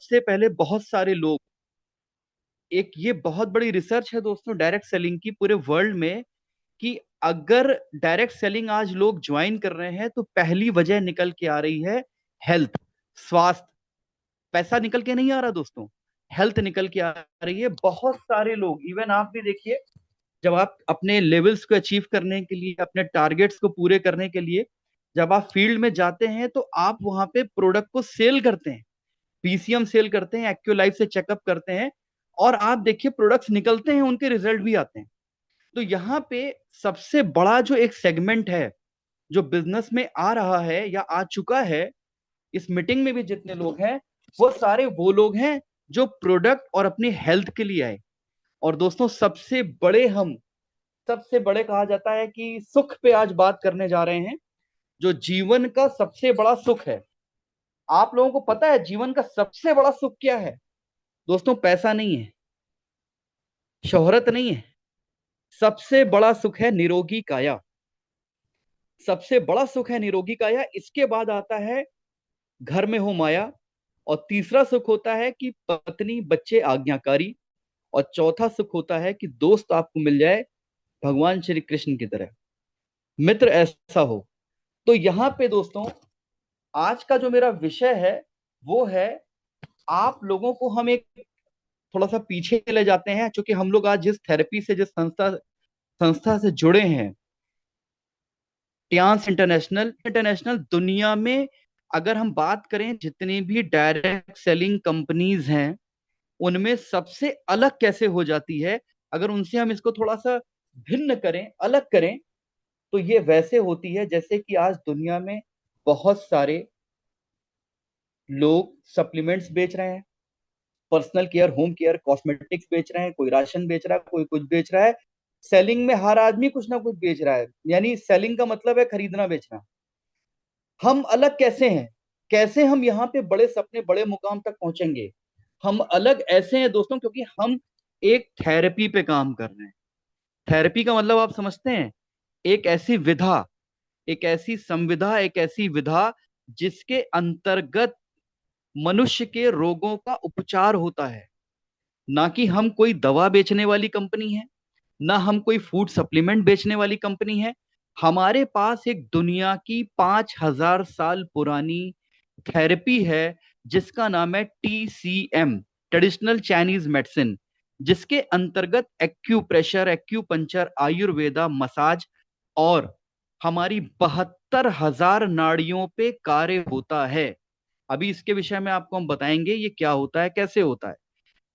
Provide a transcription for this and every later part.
सबसे पहले बहुत सारे लोग, एक ये बहुत बड़ी रिसर्च है दोस्तों डायरेक्ट सेलिंग की पूरे वर्ल्ड में, कि अगर डायरेक्ट सेलिंग आज लोग ज्वाइन कर रहे हैं तो पहली वजह निकल के आ रही है हेल्थ, स्वास्थ्य। पैसा निकल के नहीं आ रहा दोस्तों, हेल्थ निकल के आ रही है। बहुत सारे लोग, इवन आप भी देखिए, जब आप अपने लेवल्स को अचीव करने के लिए, अपने टारगेट्स को पूरे करने के लिए जब आप फील्ड में जाते हैं तो आप वहां पे प्रोडक्ट को सेल करते हैं, पीसीएम सेल करते हैं, एक्यूलाइफ से चेकअप करते हैं, और आप देखिए प्रोडक्ट्स निकलते हैं, उनके रिजल्ट भी आते हैं। तो यहाँ पे सबसे बड़ा जो एक सेगमेंट है जो बिजनेस में आ रहा है या आ चुका है, इस मीटिंग में भी जितने लोग हैं वो सारे वो लोग हैं जो प्रोडक्ट और अपनी हेल्थ के लिए आए। और दोस्तों सबसे बड़े कहा जाता है कि सुख पे आज बात करने जा रहे हैं, जो जीवन का सबसे बड़ा सुख है। आप लोगों को पता है जीवन का सबसे बड़ा सुख क्या है? दोस्तों, पैसा नहीं है, शोहरत नहीं है, सबसे बड़ा सुख है निरोगी काया। सबसे बड़ा सुख है निरोगी काया, इसके बाद आता है घर में हो माया, और तीसरा सुख होता है कि पत्नी बच्चे आज्ञाकारी, और चौथा सुख होता है कि दोस्त आपको मिल जाए भगवान श्री कृष्ण की तरह, मित्र ऐसा हो। तो यहाँ पे दोस्तों आज का जो मेरा विषय है वो है, आप लोगों को हम एक थोड़ा सा पीछे ले जाते हैं, क्योंकि हम लोग आज जिस थेरेपी से, जिस संस्था संस्था से जुड़े हैं, टियांस इंटरनेशनल इंटरनेशनल दुनिया में अगर हम बात करें जितनी भी डायरेक्ट सेलिंग कंपनीज हैं उनमें सबसे अलग कैसे हो जाती है, अगर उनसे हम इसको थोड़ा सा भिन्न करें, अलग करें, तो ये वैसे होती है जैसे कि आज दुनिया में बहुत सारे लोग सप्लीमेंट्स बेच रहे हैं, personal care, home care, cosmetics बेच रहे हैं, कोई राशन बेच रहा है, कोई कुछ बेच रहा है। सेलिंग में हर आदमी कुछ ना कुछ बेच रहा है, यानी सेलिंग का मतलब है खरीदना बेचना। हम अलग कैसे हैं? कैसे हम यहाँ पे बड़े सपने, बड़े मुकाम तक पहुंचेंगे? हम अलग ऐसे हैं दोस्तों क्योंकि हम एक थेरेपी पे काम कर रहे हैं। थेरेपी का मतलब आप समझते हैं? एक ऐसी विधा, एक ऐसी संविधा, एक ऐसी विधा जिसके अंतर्गत मनुष्य के रोगों का उपचार होता है। ना कि हम कोई दवा बेचने वाली कंपनी है, ना हम कोई फूड सप्लीमेंट बेचने वाली कंपनी है। हमारे पास एक दुनिया की 5,000 साल पुरानी थेरेपी है जिसका नाम है TCM, ट्रेडिशनल चाइनीज मेडिसिन, जिसके अंतर्गत एक्यूप्रेशर, एक्यूपंचर, आयुर्वेदा, मसाज और हमारी 72,000 नाड़ियों पे कार्य होता है। अभी इसके विषय में आपको हम बताएंगे ये क्या होता है, कैसे होता है।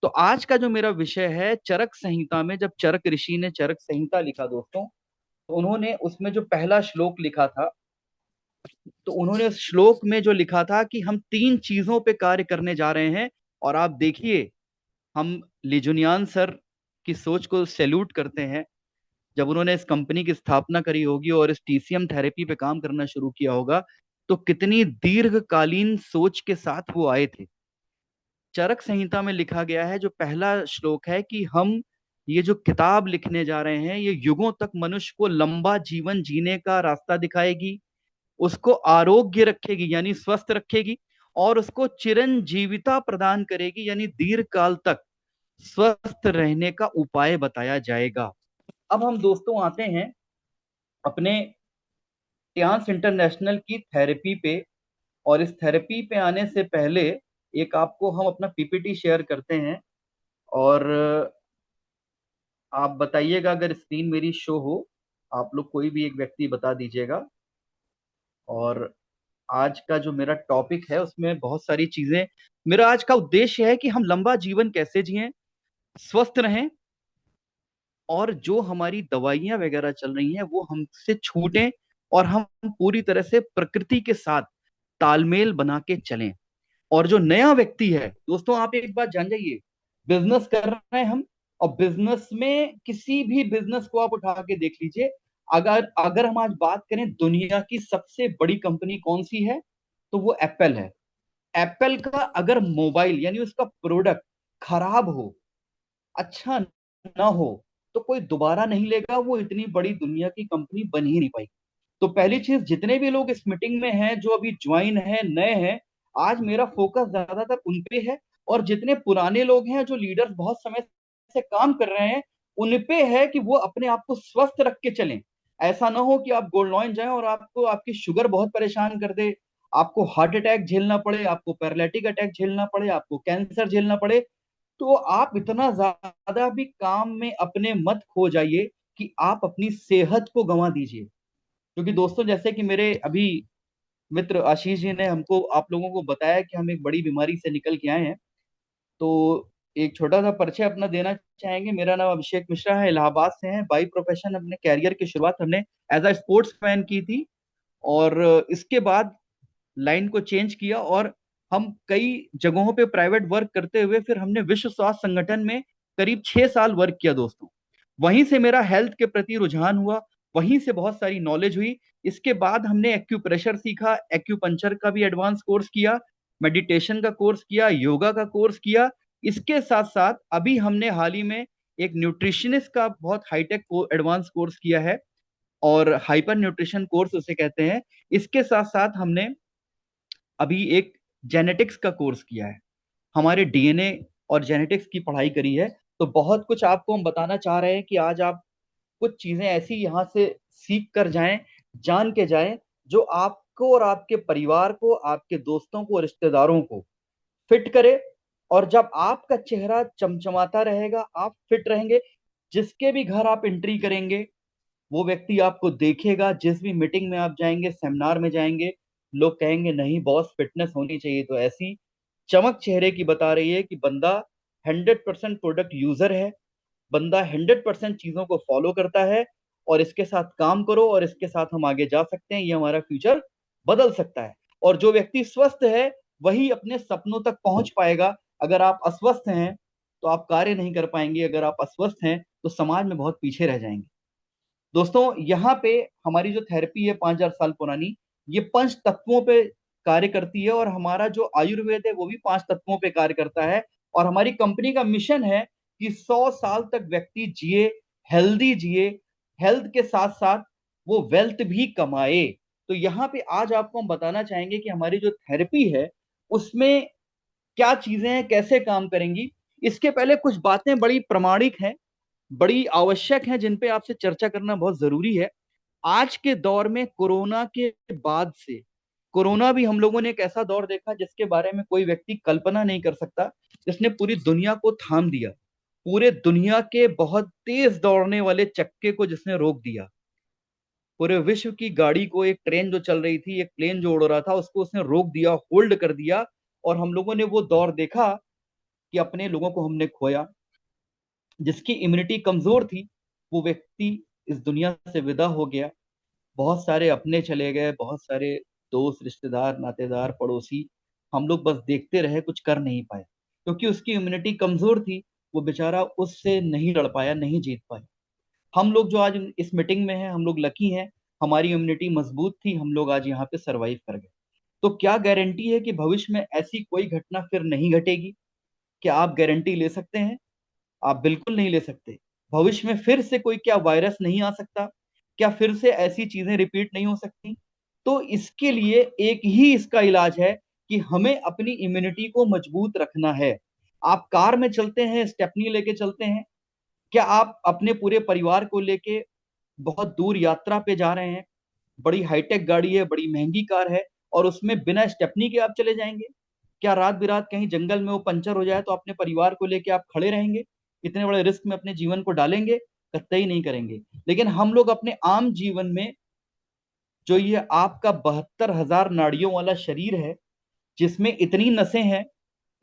तो आज का जो मेरा विषय है, चरक संहिता में जब चरक ऋषि ने चरक संहिता लिखा दोस्तों, तो उन्होंने उसमें जो पहला श्लोक लिखा था, तो उन्होंने उस श्लोक में जो लिखा था कि हम तीन चीजों पे कार्य करने जा रहे हैं। और आप देखिए, हम लिजुनियान सर की सोच को सैल्यूट करते हैं। जब उन्होंने इस कंपनी की स्थापना करी होगी और इस TCM थेरेपी पे काम करना शुरू किया होगा, तो कितनी दीर्घकालीन सोच के साथ वो आए थे। चरक संहिता में लिखा गया है, जो पहला श्लोक है, कि हम ये जो किताब लिखने जा रहे हैं ये युगों तक मनुष्य को लंबा जीवन जीने का रास्ता दिखाएगी, उसको आरोग्य रखेगी यानी स्वस्थ रखेगी, और उसको चिरंजीविता प्रदान करेगी यानी दीर्घ काल तक स्वस्थ रहने का उपाय बताया जाएगा। अब हम दोस्तों आते हैं अपने टियांस इंटरनेशनल की थेरेपी पे। और इस थेरेपी पे आने से पहले एक आपको हम अपना PPT शेयर करते हैं, और आप बताइएगा अगर स्क्रीन मेरी शो हो। आप लोग कोई भी एक व्यक्ति बता दीजिएगा। और आज का जो मेरा टॉपिक है उसमें बहुत सारी चीजें, मेरा आज का उद्देश्य है कि हम लंबा जीवन कैसे जिएं, स्वस्थ रहें, और जो हमारी दवाइयां वगैरह चल रही हैं वो हमसे छूटें, और हम पूरी तरह से प्रकृति के साथ तालमेल बना के चलें। और जो नया व्यक्ति है दोस्तों, आप एक बात जान जाइए, बिजनेस कर रहे हैं हम, और बिजनेस में किसी भी बिजनेस को आप उठा के देख लीजिए। अगर अगर हम आज बात करें दुनिया की सबसे बड़ी कंपनी कौन सी है, तो वो एप्पल है। एप्पल का अगर मोबाइल यानी उसका प्रोडक्ट खराब हो, अच्छा ना हो, तो कोई दोबारा नहीं लेगा, वो इतनी बड़ी दुनिया की कंपनी बन ही नहीं पाई। तो पहली चीज, जितने भी लोग इस मीटिंग में हैं जो अभी ज्वाइन हैं, नए हैं, आज मेरा फोकस ज्यादातर उन पे है। और जितने पुराने लोग हैं, जो लीडर्स बहुत समय से काम कर रहे हैं, उन पे है कि वो अपने आप को स्वस्थ रख के चलें। ऐसा ना हो कि आप गोल्डलॉइन जाएं और आपको आपकी शुगर बहुत परेशान कर दे, आपको हार्ट अटैक झेलना पड़े, आपको पैरालिटिक अटैक झेलना पड़े, आपको कैंसर झेलना पड़े। तो आप इतना ज्यादा भी काम में अपने मत खो जाइए कि आप अपनी सेहत को गंवा दीजिए। क्योंकि दोस्तों, जैसे कि मेरे अभी मित्र आशीष जी ने हमको, आप लोगों को बताया कि हम एक बड़ी बीमारी से निकल के आए हैं, तो एक छोटा सा परिचय अपना देना चाहेंगे। मेरा नाम अभिषेक मिश्रा है, इलाहाबाद से हैं। बाई प्रोफेशन अपने कैरियर की शुरुआत हमने एज अ स्पोर्ट्स मैन की थी, और इसके बाद लाइन को चेंज किया, और हम कई जगहों पे प्राइवेट वर्क करते हुए फिर हमने विश्व स्वास्थ्य संगठन में करीब 6 साल वर्क किया दोस्तों। वहीं से मेरा हेल्थ के प्रति रुझान हुआ, वहीं से बहुत सारी नॉलेज हुई। इसके बाद हमने एक्यूप्रेशर सीखा, एक्यूपंचर का भी एडवांस कोर्स किया, मेडिटेशन का कोर्स किया, योगा का कोर्स किया। इसके साथ साथ अभी हमने हाल ही में एक न्यूट्रिशनिस्ट का बहुत हाईटेक एडवांस कोर्स किया है, और हाइपर न्यूट्रिशन कोर्स उसे कहते हैं। इसके साथ साथ हमने अभी एक जेनेटिक्स का कोर्स किया है, हमारे डीएनए और जेनेटिक्स की पढ़ाई करी है। तो बहुत कुछ आपको हम बताना चाह रहे हैं कि आज आप कुछ चीजें ऐसी यहाँ से सीख कर जाएं, जान के जाएं, जो आपको और आपके परिवार को, आपके दोस्तों को, रिश्तेदारों को फिट करे। और जब आपका चेहरा चमचमाता रहेगा, आप फिट रहेंगे, जिसके भी घर आप एंट्री करेंगे, वो व्यक्ति आपको देखेगा। जिस भी मीटिंग में आप जाएंगे, सेमिनार में जाएंगे, लोग कहेंगे नहीं बॉस, फिटनेस होनी चाहिए। तो ऐसी चमक चेहरे की बता रही है कि बंदा 100% प्रोडक्ट यूजर है, बंदा 100% चीजों को फॉलो करता है, और इसके साथ काम करो, और इसके साथ हम आगे जा सकते हैं, ये हमारा फ्यूचर बदल सकता है। और जो व्यक्ति स्वस्थ है, वही अपने सपनों तक पहुंच पाएगा। अगर आप अस्वस्थ हैं तो आप कार्य नहीं कर पाएंगे, अगर आप अस्वस्थ हैं तो समाज में बहुत पीछे रह जाएंगे। दोस्तों, यहाँ पे हमारी जो थेरेपी है 5,000 साल पुरानी, ये 5 तत्वों पे कार्य करती है, और हमारा जो आयुर्वेद है वो भी 5 तत्वों पे कार्य करता है। और हमारी कंपनी का मिशन है कि 100 साल तक व्यक्ति जिए, हेल्दी जिए, हेल्थ के साथ साथ वो वेल्थ भी कमाए। तो यहाँ पे आज आपको हम बताना चाहेंगे कि हमारी जो थेरेपी है उसमें क्या चीजें हैं, कैसे काम करेंगी। इसके पहले कुछ बातें बड़ी प्रामाणिक हैं, बड़ी आवश्यक है, जिन पे आपसे चर्चा करना बहुत जरूरी है। आज के दौर में, कोरोना के बाद से, कोरोना भी हम लोगों ने एक ऐसा दौर देखा जिसके बारे में कोई व्यक्ति कल्पना नहीं कर सकता, जिसने पूरी दुनिया को थाम दिया, पूरे दुनिया के बहुत तेज दौड़ने वाले चक्के को जिसने रोक दिया, पूरे विश्व की गाड़ी को, एक ट्रेन जो चल रही थी, एक प्लेन जो उड़ रहा था, उसको उसने रोक दिया, होल्ड कर दिया। और हम लोगों ने वो दौर देखा कि अपने लोगों को हमने खोया। जिसकी इम्यूनिटी कमजोर थी, वो व्यक्ति इस दुनिया से विदा हो गया। बहुत सारे अपने चले गए, बहुत सारे दोस्त, रिश्तेदार, नातेदार, पड़ोसी, हम लोग बस देखते रहे, कुछ कर नहीं पाए, क्योंकि उसकी इम्यूनिटी कमजोर थी। वो बेचारा उससे नहीं लड़ पाया, नहीं जीत पाया। हम लोग जो आज इस मीटिंग में हैं, हम लोग लकी हैं, हमारी इम्यूनिटी मजबूत थी, हम लोग आज यहाँ पे सरवाइव कर गए। तो क्या गारंटी है कि भविष्य में ऐसी कोई घटना फिर नहीं घटेगी? क्या आप गारंटी ले सकते हैं? आप बिल्कुल नहीं ले सकते। भविष्य में फिर से कोई, क्या वायरस नहीं आ सकता? क्या फिर से ऐसी चीजें रिपीट नहीं हो सकती? तो इसके लिए एक ही इसका इलाज है कि हमें अपनी इम्यूनिटी को मजबूत रखना है। आप कार में चलते हैं, स्टेपनी लेके चलते हैं, क्या आप अपने पूरे परिवार को लेके बहुत दूर यात्रा पे जा रहे हैं? बड़ी हाईटेक गाड़ी है, बड़ी महंगी कार है, और उसमें बिना स्टेपनी के आप चले जाएंगे? क्या रात बिरात कहीं जंगल में वो पंचर हो जाए तो अपने परिवार को लेके आप खड़े रहेंगे? इतने बड़े रिस्क में अपने जीवन को डालेंगे? कतई नहीं करेंगे। लेकिन हम लोग अपने आम जीवन में, जो ये आपका 72,000 नाड़ियों वाला शरीर है, जिसमें इतनी नसें हैं,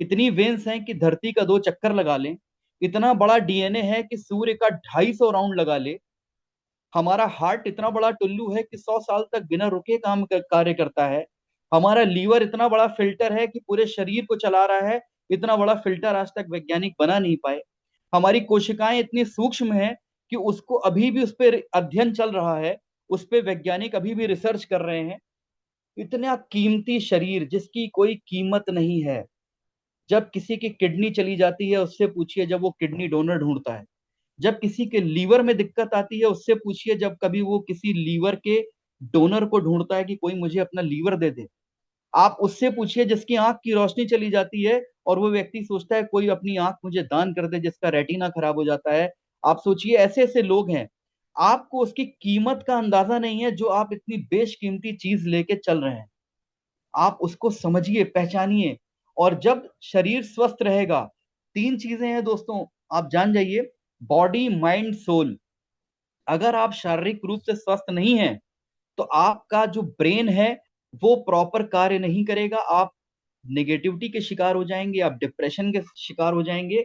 इतनी वेन्स हैं कि धरती का 2 चक्कर लगा लें, इतना बड़ा डीएनए है कि सूर्य का 250 राउंड लगा ले, हमारा हार्ट इतना बड़ा टुल्लू है कि 100 साल तक बिना रुके कार्य करता है, हमारा लीवर इतना बड़ा फिल्टर है कि पूरे शरीर को चला रहा है, इतना बड़ा फिल्टर आज तक वैज्ञानिक बना नहीं पाए। हमारी कोशिकाएं इतनी सूक्ष्म है कि उसको अभी भी, उस पर अध्ययन चल रहा है, उस पर वैज्ञानिक अभी भी रिसर्च कर रहे हैं। इतना कीमती शरीर जिसकी कोई कीमत नहीं है। जब किसी की किडनी चली जाती है, उससे पूछिए जब वो किडनी डोनर ढूंढता है। जब किसी के लीवर में दिक्कत आती है, उससे पूछिए जब कभी वो किसी लीवर के डोनर को ढूंढता है कि कोई मुझे अपना लीवर दे दे। आप उससे पूछिए जिसकी आंख की रोशनी चली जाती है, और वो व्यक्ति सोचता है कोई अपनी आंख मुझे दान कर दे जिसका रेटिना खराब हो जाता है। आप सोचिए, ऐसे ऐसे लोग हैं। आपको उसकी कीमत का अंदाजा नहीं है जो आप इतनी बेशकीमती चीज लेके चल रहे हैं। आप उसको समझिए, पहचानिए। और जब शरीर स्वस्थ रहेगा, तीन चीजें हैं दोस्तों, आप जान जाइए। Body, mind, soul. अगर आप शारीरिक रूप से स्वस्थ नहीं हैं तो आपका जो ब्रेन है वो प्रॉपर कार्य नहीं करेगा। आप नेगेटिविटी के शिकार हो जाएंगे, आप डिप्रेशन के शिकार हो जाएंगे।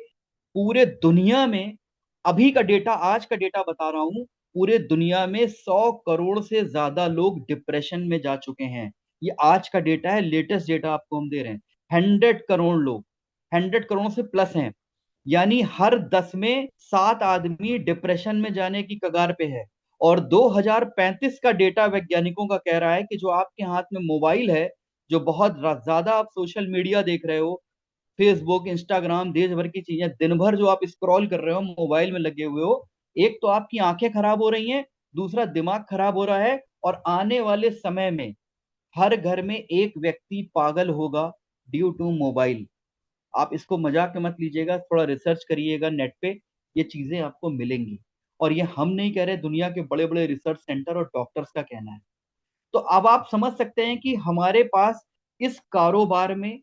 पूरे दुनिया में, अभी का डेटा, आज का डेटा बता रहा हूं, पूरे दुनिया में 100 करोड़ से ज्यादा लोग डिप्रेशन में जा चुके हैं। ये आज का डेटा है, लेटेस्ट डेटा आपको हम दे रहे हैं। 100 करोड़ लोग, 100 करोड़ से प्लस हैं। यानी हर 10 में 7 आदमी डिप्रेशन में जाने की कगार पे है। और 2035 का डेटा वैज्ञानिकों का कह रहा है कि जो आपके हाथ में मोबाइल है, जो बहुत ज्यादा आप सोशल मीडिया देख रहे हो, फेसबुक, इंस्टाग्राम, देश भर की चीजें दिन भर जो आप स्क्रॉल कर रहे हो, मोबाइल में लगे हुए हो, एक तो आपकी आंखें खराब हो रही हैं, दूसरा दिमाग खराब हो रहा है। और आने वाले समय में हर घर में एक व्यक्ति पागल होगा ड्यू टू मोबाइल। आप इसको मजाक में मत लीजिएगा, थोड़ा रिसर्च करिएगा नेट पे, ये चीजें आपको मिलेंगी। और ये हम नहीं कह रहे, दुनिया के बड़े बड़े रिसर्च सेंटर और डॉक्टर्स का कहना है। तो अब आप समझ सकते हैं कि हमारे पास इस कारोबार में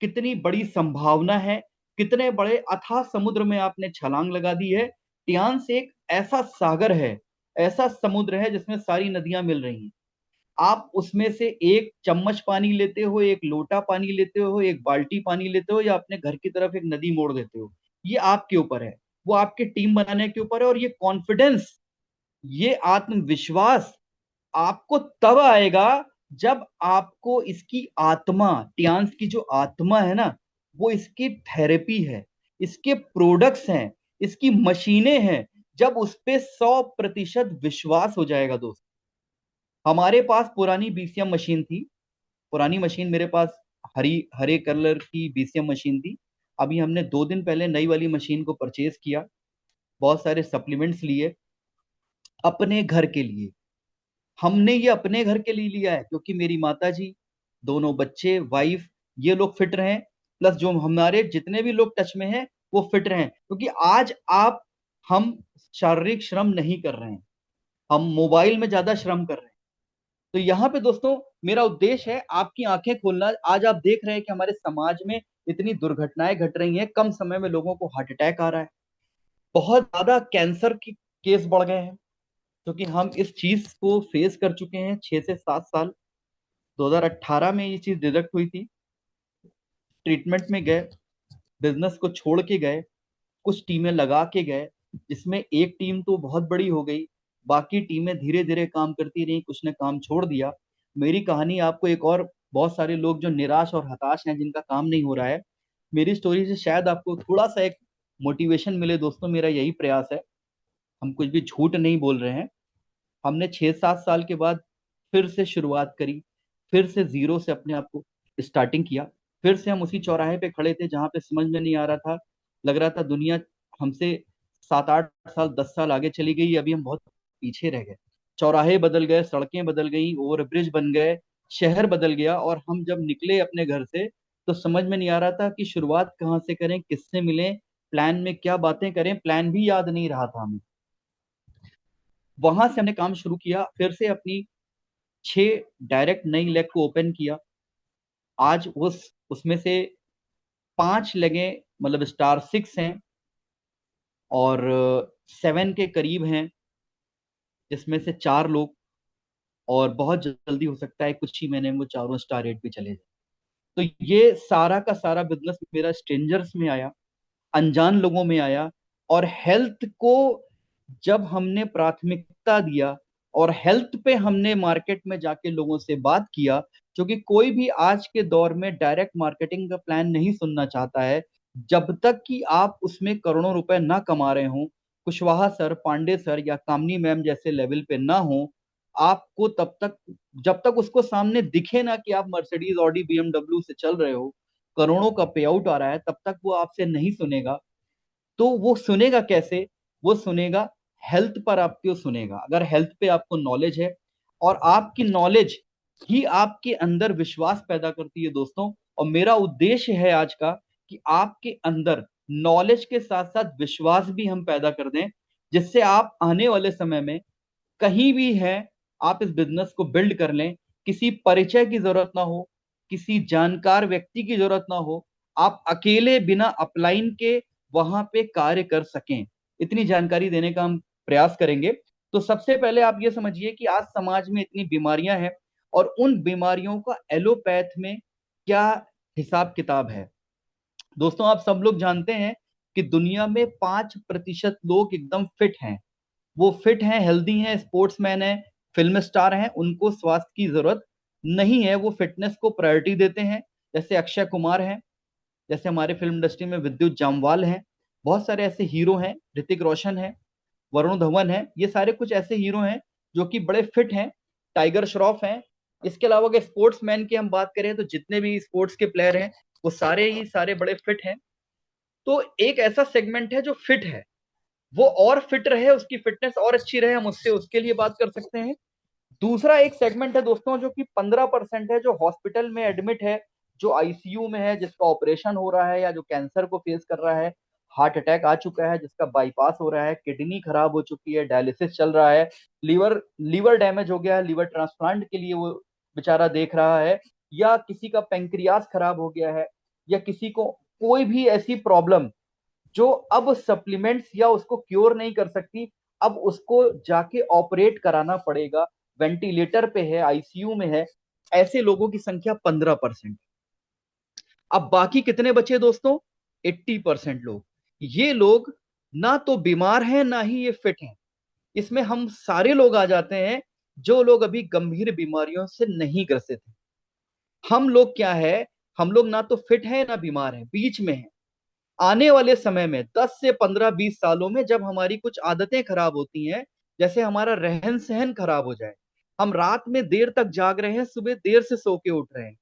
कितनी बड़ी संभावना है, कितने बड़े अथाह समुद्र में आपने छलांग लगा दी है। टियान्स एक ऐसा सागर है, ऐसा समुद्र है जिसमें सारी नदियां मिल रही हैं। आप उसमें से एक चम्मच पानी लेते हो, एक लोटा पानी लेते हो, एक बाल्टी पानी लेते हो, या अपने घर की तरफ एक नदी मोड़ देते हो, ये आपके ऊपर है। वो आपकी टीम बनाने के ऊपर है। और ये कॉन्फिडेंस, ये आत्मविश्वास आपको तब आएगा जब आपको इसकी आत्मा, टियान्स की जो आत्मा है ना, वो इसकी थेरेपी है, इसके प्रोडक्ट्स हैं, इसकी मशीनें हैं, जब उस पे 100% विश्वास हो जाएगा दोस्त। हमारे पास पुरानी बीसीएम मशीन थी, पुरानी मशीन मेरे पास, हरी हरे कलर की बीसीएम मशीन थी। अभी हमने 2 दिन पहले नई वाली मशीन को परचेज किया, बहुत सारे सप्लीमेंट्स लिए अपने घर के लिए। हमने ये अपने घर के लिए लिया है क्योंकि मेरी माता जी, दोनों बच्चे, वाइफ, ये लोग फिट रहें, प्लस जो हमारे जितने भी लोग टच में हैं वो फिट रहें। क्योंकि आज आप, हम शारीरिक श्रम नहीं कर रहे हैं, हम मोबाइल में ज्यादा श्रम कर रहे हैं। तो यहाँ पे दोस्तों, मेरा उद्देश्य है आपकी आंखें खोलना। आज आप देख रहे हैं कि हमारे समाज में इतनी दुर्घटनाएं घट रही हैं, कम समय में लोगों को हार्ट अटैक आ रहा है, बहुत ज्यादा कैंसर के केस बढ़ गए हैं, क्योंकि हम इस चीज को फेस कर चुके हैं 6 से 7 साल। 2018 में ये चीज डिटेक्ट हुई थी, ट्रीटमेंट में गए, बिजनेस को छोड़ के गए, कुछ टीमें लगा के गए, जिसमें एक टीम तो बहुत बड़ी हो गई, बाकी टीमें धीरे धीरे काम करती रही, कुछ ने काम छोड़ दिया। मेरी कहानी आपको एक और, बहुत सारे लोग जो निराश और हताश हैं, जिनका काम नहीं हो रहा है, मेरी स्टोरी से शायद आपको थोड़ा सा एक मोटिवेशन मिले दोस्तों, मेरा यही प्रयास है। हम कुछ भी झूठ नहीं बोल रहे हैं। हमने 6-7 साल के बाद फिर से शुरुआत करी, फिर से जीरो से अपने आप को स्टार्टिंग किया। फिर से हम उसी चौराहे पे खड़े थे जहां पे समझ में नहीं आ रहा था, लग रहा था दुनिया हमसे 7-8 साल 10 साल आगे चली गई, अभी हम बहुत पीछे रह गए। चौराहे बदल गए, सड़कें बदल गई, ओवरब्रिज बन गए, शहर बदल गया। और हम जब निकले अपने घर से तो समझ में नहीं आ रहा था कि शुरुआत कहाँ से करें, किससे मिलें, प्लान में क्या बातें करें, प्लान भी याद नहीं रहा था हमें। वहां से हमने काम शुरू किया, फिर से अपनी 6 डायरेक्ट नई लेग को ओपन किया। आज उसमें से 5 लेगें, मतलब स्टार 6 हैं और 7 के करीब हैं, जिसमें से 4 लोग, और बहुत जल्दी हो सकता है कुछ ही महीने में वो चारों स्टार 8 भी चले जाए। तो ये सारा का सारा बिजनेस मेरा स्ट्रेंजर्स में आया, अनजान लोगों में आया। और हेल्थ को जब हमने प्राथमिकता दिया, और हेल्थ पे हमने मार्केट में जाके लोगों से बात किया, क्योंकि कोई भी आज के दौर में डायरेक्ट मार्केटिंग का प्लान नहीं सुनना चाहता है जब तक कि आप उसमें करोड़ों रुपए ना कमा रहे हो, कुशवाहा सर, पांडे सर या कामनी मैम जैसे लेवल पे ना हो। आपको तब तक, जब तक उसको सामने दिखे ना कि आप मर्सिडीज, ऑडी, बीएमडब्ल्यू से चल रहे हो, करोड़ों का पे आउट आ रहा है, तब तक वो आपसे नहीं सुनेगा। तो वो सुनेगा कैसे? वो सुनेगा, हेल्थ पर आपको सुनेगा। अगर हेल्थ पे आपको नॉलेज है, और आपकी नॉलेज ही आपके अंदर विश्वास पैदा करती है दोस्तों। और मेरा उद्देश्य है आज का कि आपके अंदर नॉलेज के साथ साथ विश्वास भी हम पैदा कर दें, जिससे आप आने वाले समय में कहीं भी हैं, आप इस बिजनेस को बिल्ड कर लें, किसी परिचय की जरूरत ना हो, किसी जानकार व्यक्ति की जरूरत ना हो, आप अकेले बिना अपलाइन के वहां पे कार्य कर सकें। इतनी जानकारी देने का हम प्रयास करेंगे। तो सबसे पहले आप ये समझिए कि आज समाज में इतनी बीमारियां हैं, और उन बीमारियों का एलोपैथ में क्या हिसाब किताब है। दोस्तों, आप सब लोग जानते हैं कि दुनिया में 5% लोग एकदम फिट हैं। वो फिट हैं, हेल्दी हैं, स्पोर्ट्समैन हैं, फिल्म स्टार हैं, उनको स्वास्थ्य की जरूरत नहीं है, वो फिटनेस को प्रायोरिटी देते हैं। जैसे अक्षय कुमार हैं, जैसे हमारे फिल्म इंडस्ट्री में विद्युत जामवाल हैं, बहुत सारे ऐसे हीरो हैं, ऋतिक रोशन है, वरुण धवन है, ये सारे कुछ ऐसे हीरो हैं जो कि बड़े फिट हैं। टाइगर श्रॉफ हैं। इसके अलावा अगर स्पोर्ट्समैन की हम बात करें तो जितने भी स्पोर्ट्स के प्लेयर हैं वो सारे ही सारे बड़े फिट हैं। तो एक ऐसा सेगमेंट है जो फिट है, वो और फिट रहे, उसकी फिटनेस और अच्छी रहे, हम उससे उसके लिए बात कर सकते हैं। दूसरा एक सेगमेंट है दोस्तों जो कि 15% है, जो हॉस्पिटल में एडमिट है, जो आईसीयू में है, जिसका ऑपरेशन हो रहा है या जो कैंसर को फेस कर रहा है, हार्ट अटैक आ चुका है, जिसका बाईपास हो रहा है, किडनी खराब हो चुकी है, डायलिसिस चल रहा है, लीवर लीवर डैमेज हो गया है, लीवर ट्रांसप्लांट के लिए वो बेचारा देख रहा है, या किसी का पेंक्रियास खराब हो गया है, या किसी को कोई भी ऐसी प्रॉब्लम जो अब सप्लीमेंट्स या उसको क्योर नहीं कर सकती, अब उसको जाके ऑपरेट कराना पड़ेगा, वेंटिलेटर पे है, आईसीयू में है, ऐसे लोगों की संख्या 15%। अब बाकी कितने बचे दोस्तों? 80% लोग। ये लोग ना तो बीमार हैं ना ही ये फिट हैं। इसमें हम सारे लोग आ जाते हैं जो लोग अभी गंभीर बीमारियों से नहीं ग्रसित हैं। हम लोग क्या है, हम लोग ना तो फिट हैं ना बीमार हैं, बीच में हैं। आने वाले समय में 10 से 15 20 सालों में जब हमारी कुछ आदतें खराब होती हैं, जैसे हमारा रहन सहन खराब हो जाए, हम रात में देर तक जाग रहे हैं, सुबह देर से सो के उठ रहे हैं,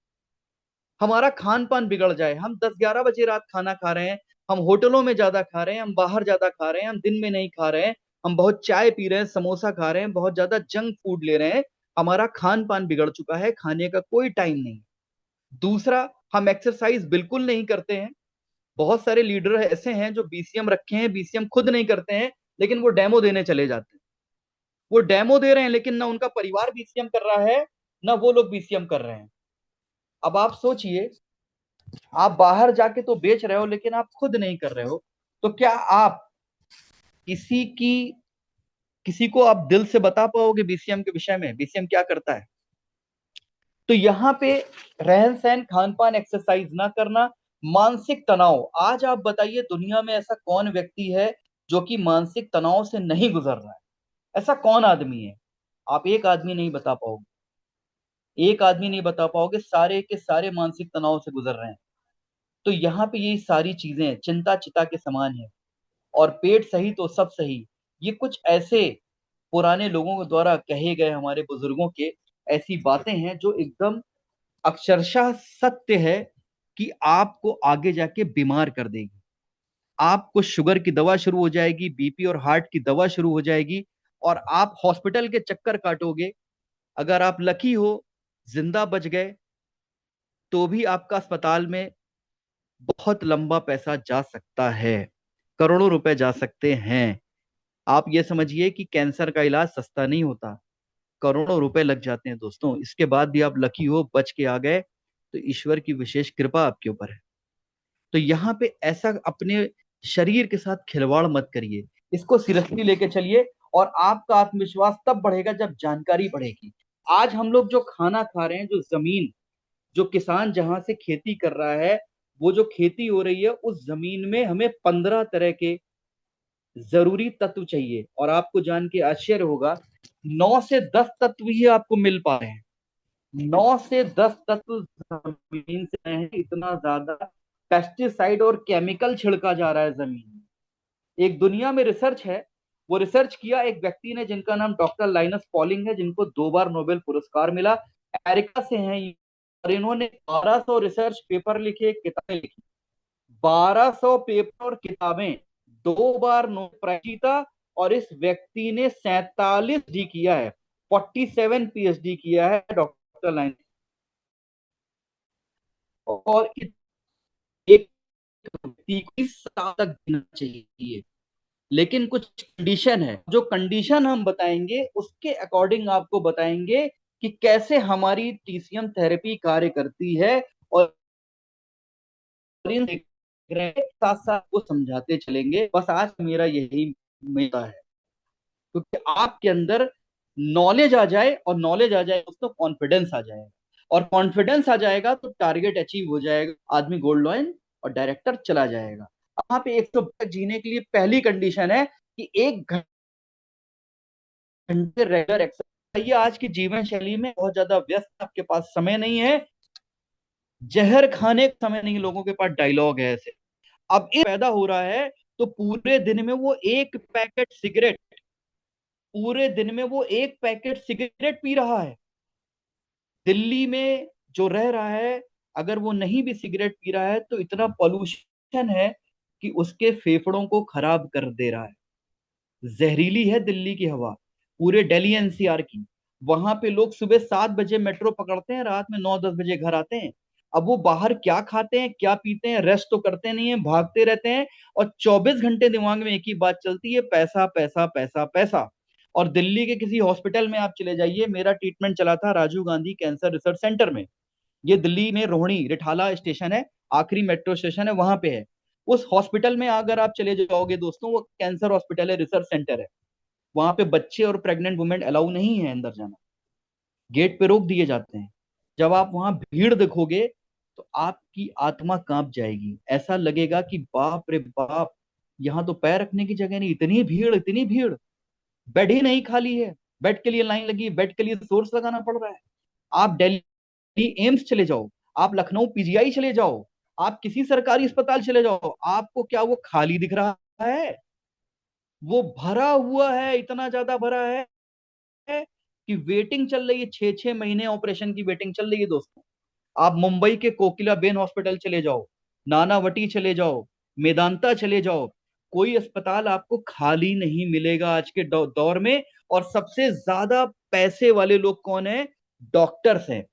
हमारा खान पान बिगड़ जाए, हम 10-11 बजे रात खाना खा रहे हैं, हम होटलों में ज्यादा खा रहे हैं, हम बाहर ज्यादा खा रहे हैं, हम दिन में नहीं खा रहे हैं, हम बहुत चाय पी रहे हैं, समोसा खा रहे हैं, बहुत ज्यादा जंक फूड ले रहे हैं, हमारा खान पान बिगड़ चुका है, खाने का कोई टाइम नहीं। दूसरा, हम एक्सरसाइज बिल्कुल नहीं करते हैं। बहुत सारे लीडर ऐसे हैं जो बीसीएम रखे हैं, बीसीएम खुद नहीं करते हैं, लेकिन वो डेमो देने चले जाते हैं। वो डेमो दे रहे हैं, लेकिन ना उनका परिवार बीसीएम कर रहा है, ना वो लोग बीसीएम कर रहे हैं। अब आप सोचिए, आप बाहर जाके तो बेच रहे हो, लेकिन आप खुद नहीं कर रहे हो, तो क्या आप किसी की किसी को आप दिल से बता पाओगे बीसीएम के विषय में, बीसीएम क्या करता है? तो यहाँ पे रहन सहन, खान पान, एक्सरसाइज ना करना, मानसिक तनाव। आज आप बताइए दुनिया में ऐसा कौन व्यक्ति है जो कि मानसिक तनाव से नहीं गुजर रहा है? ऐसा कौन आदमी है? आप एक आदमी नहीं बता पाओगे, एक आदमी नहीं बता पाओगे, सारे के सारे मानसिक तनाव से गुजर रहे हैं। तो यहाँ पे ये सारी चीजें चिंता चिता के समान है। और पेट सही तो सब सही, ये कुछ ऐसे पुराने लोगों के द्वारा कहे गए, हमारे बुजुर्गों के ऐसी बातें हैं जो एकदम अक्षरशः सत्य है, कि आपको आगे जाके बीमार कर देगी। आपको शुगर की दवा शुरू हो जाएगी, बीपी और हार्ट की दवा शुरू हो जाएगी, और आप हॉस्पिटल के चक्कर काटोगे। अगर आप लकी हो, जिंदा बच गए, तो भी आपका अस्पताल में बहुत लंबा पैसा जा सकता है, करोड़ों रुपए जा सकते हैं। आप ये समझिए कि कैंसर का इलाज सस्ता नहीं होता, करोड़ों रुपए लग जाते हैं दोस्तों। इसके बाद भी आप लकी हो, बच के आ गए, तो ईश्वर की विशेष कृपा आपके ऊपर है। तो यहाँ पे ऐसा अपने शरीर के साथ खिलवाड़ मत करिए, इसको सीरियसली लेके चलिए, और आपका आत्मविश्वास तब बढ़ेगा जब जानकारी बढ़ेगी। आज हम लोग जो खाना खा रहे हैं, जो जमीन, जो किसान जहां से खेती कर रहा है, वो जो खेती हो रही है, उस जमीन में हमें 15 तरह के जरूरी तत्व चाहिए, और आपको जान के आश्चर्य होगा, 9 से 10 तत्व ही आपको मिल पा रहे हैं। 9 से 10 तत्व जमीन से आए हैं, इतना ज्यादा पेस्टिसाइड और केमिकल छिड़का जा रहा है जमीन में। एक दुनिया में रिसर्च है, वो रिसर्च किया एक व्यक्ति ने जिनका नाम डॉक्टर लाइनस पॉलिंग है, जिनको 2 बार नोबेल पुरस्कार मिला, अमेरिका से हैं ये। और इन्होंने 1200 रिसर्च पेपर लिखे, किताबें लिखी, 1200 पेपर और किताबें, 2 बार नोबेल प्राइज जीता। और इस व्यक्ति ने 47 PhD किया है, 47 PhD किया है डॉक्टर लाइन। और एक व्यक्ति को 20 साल तक जीना चाहिए, लेकिन कुछ कंडीशन है। जो कंडीशन हम बताएंगे उसके अकॉर्डिंग आपको बताएंगे कि कैसे हमारी टीसीएम थेरेपी कार्य करती है, और इन साथ साथ को समझाते चलेंगे। बस आज मेरा यही मेरा है, क्योंकि आपके अंदर नॉलेज आ जाए, और नॉलेज आ जाए दोस्तों कॉन्फिडेंस आ जाएगा, और कॉन्फिडेंस आ जाएगा तो टारगेट अचीव हो जाएगा, आदमी गोल्ड लॉइन और डायरेक्टर चला जाएगा। वहां पे 100 तक जीने के लिए पहली कंडीशन है कि 1 घंटे रेगुलर एक्सरसाइज। ये आज की जीवन शैली में बहुत ज्यादा व्यस्त, आपके पास समय नहीं है, जहर खाने का समय नहीं, लोगों के पास डायलॉग है ऐसे। अब ये पैदा हो रहा है, तो पूरे दिन में वो 1 पैकेट सिगरेट, पूरे दिन में वो 1 पैकेट सिगरेट पी रहा है। दिल्ली में जो रह रहा है, अगर वो नहीं भी सिगरेट पी रहा है तो इतना पॉल्यूशन है कि उसके फेफड़ों को खराब कर दे रहा है। जहरीली है दिल्ली की हवा, पूरे दिल्ली एनसीआर की। वहां पे लोग सुबह 7 बजे मेट्रो पकड़ते हैं, रात में 9-10 बजे घर आते हैं। अब वो बाहर क्या खाते हैं, क्या पीते हैं, रेस्ट तो करते नहीं है, भागते रहते हैं, और 24 घंटे दिमाग में एक ही बात चलती है, पैसा पैसा पैसा पैसा। और दिल्ली के किसी हॉस्पिटल में आप चले जाइए, मेरा ट्रीटमेंट चला था Rajiv Gandhi cancer research centre में। ये दिल्ली में रोहिणी रिठाला स्टेशन है, आखिरी मेट्रो स्टेशन है, वहां पे है। उस हॉस्पिटल में अगर आप चले जाओगे दोस्तों, वो कैंसर हॉस्पिटल है, रिसर्च सेंटर है। वहां पे बच्चे और प्रेग्नेंट वुमेन अलाउ नहीं है अंदर जाना, गेट पे रोक दिए जाते हैं। जब आप वहां भीड़ देखोगे तो आपकी आत्मा कांप जाएगी, ऐसा लगेगा कि बाप रे बाप, यहाँ तो पैर रखने की जगह नहीं, इतनी भीड़ इतनी भीड़। बेड ही नहीं खाली है, बेड के लिए लाइन लगी है, बेड के लिए सोर्स लगाना पड़ रहा है। आप दिल्ली एम्स चले जाओ, आप लखनऊ पीजीआई चले जाओ, आप किसी सरकारी अस्पताल चले जाओ, आपको क्या वो खाली दिख रहा है? वो भरा हुआ है, इतना ज्यादा भरा है कि वेटिंग चल रही है, 6-6 महीने ऑपरेशन की वेटिंग चल रही है दोस्तों। आप मुंबई के कोकिला बेन हॉस्पिटल चले जाओ, नानावटी चले जाओ, मेदांता चले जाओ, कोई अस्पताल आपको खाली नहीं मिलेगा आज के दौर में। और सबसे ज्यादा पैसे वाले लोग कौन है? डॉक्टर्स हैं।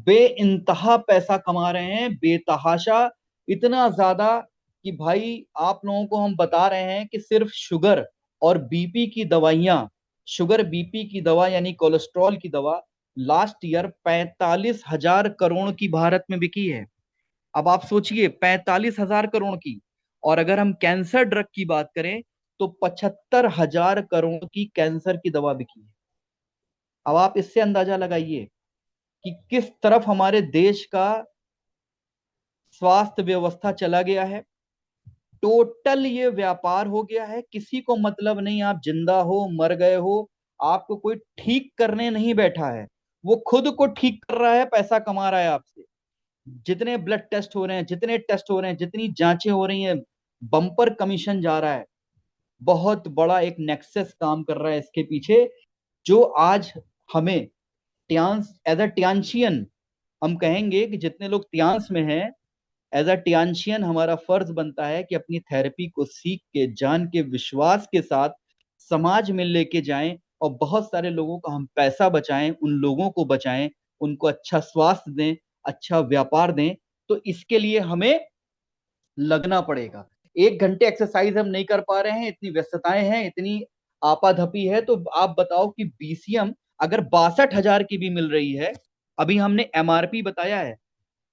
बेइंतहा पैसा कमा रहे हैं, बेतहाशा, इतना ज्यादा कि भाई आप लोगों को हम बता रहे हैं कि सिर्फ शुगर और बीपी की दवाइयां, शुगर बीपी की दवा यानी कोलेस्ट्रॉल की दवा, लास्ट ईयर 45,000 करोड़ की भारत में बिकी है। अब आप सोचिए, 45,000 करोड़ की। और अगर हम कैंसर ड्रग की बात करें तो 75,000 करोड़ की कैंसर की दवा बिकी है। अब आप इससे अंदाजा लगाइए कि किस तरफ हमारे देश का स्वास्थ्य व्यवस्था चला गया है। टोटल ये व्यापार हो गया है, किसी को मतलब नहीं आप जिंदा हो मर गए हो, आपको कोई ठीक करने नहीं बैठा है, वो खुद को ठीक कर रहा है, पैसा कमा रहा है आपसे। जितने ब्लड टेस्ट हो रहे हैं, जितने टेस्ट हो रहे हैं, जितनी जांचें हो रही हैं, बम्पर कमीशन जा रहा है। बहुत बड़ा एक नेक्सस काम कर रहा है इसके पीछे, जो आज हमें ट्यांस एज अ ट्यांशियन हम कहेंगे कि जितने लोग ट्यांस में हैं, एज अ टियांशियन हमारा फर्ज बनता है कि अपनी थेरेपी को सीख के, जान के, विश्वास के साथ समाज में लेके जाएं, और बहुत सारे लोगों का हम पैसा बचाएं, उन लोगों को बचाएं, उनको अच्छा स्वास्थ्य दें, अच्छा व्यापार दें। तो इसके लिए हमें लगना पड़ेगा। 1 घंटे एक्सरसाइज हम नहीं कर पा रहे हैं, इतनी व्यस्तताएं हैं, इतनी आपाधपी है, तो आप बताओ कि बीसीएम अगर 62,000 की भी मिल रही है, अभी हमने एमआरपी बताया है,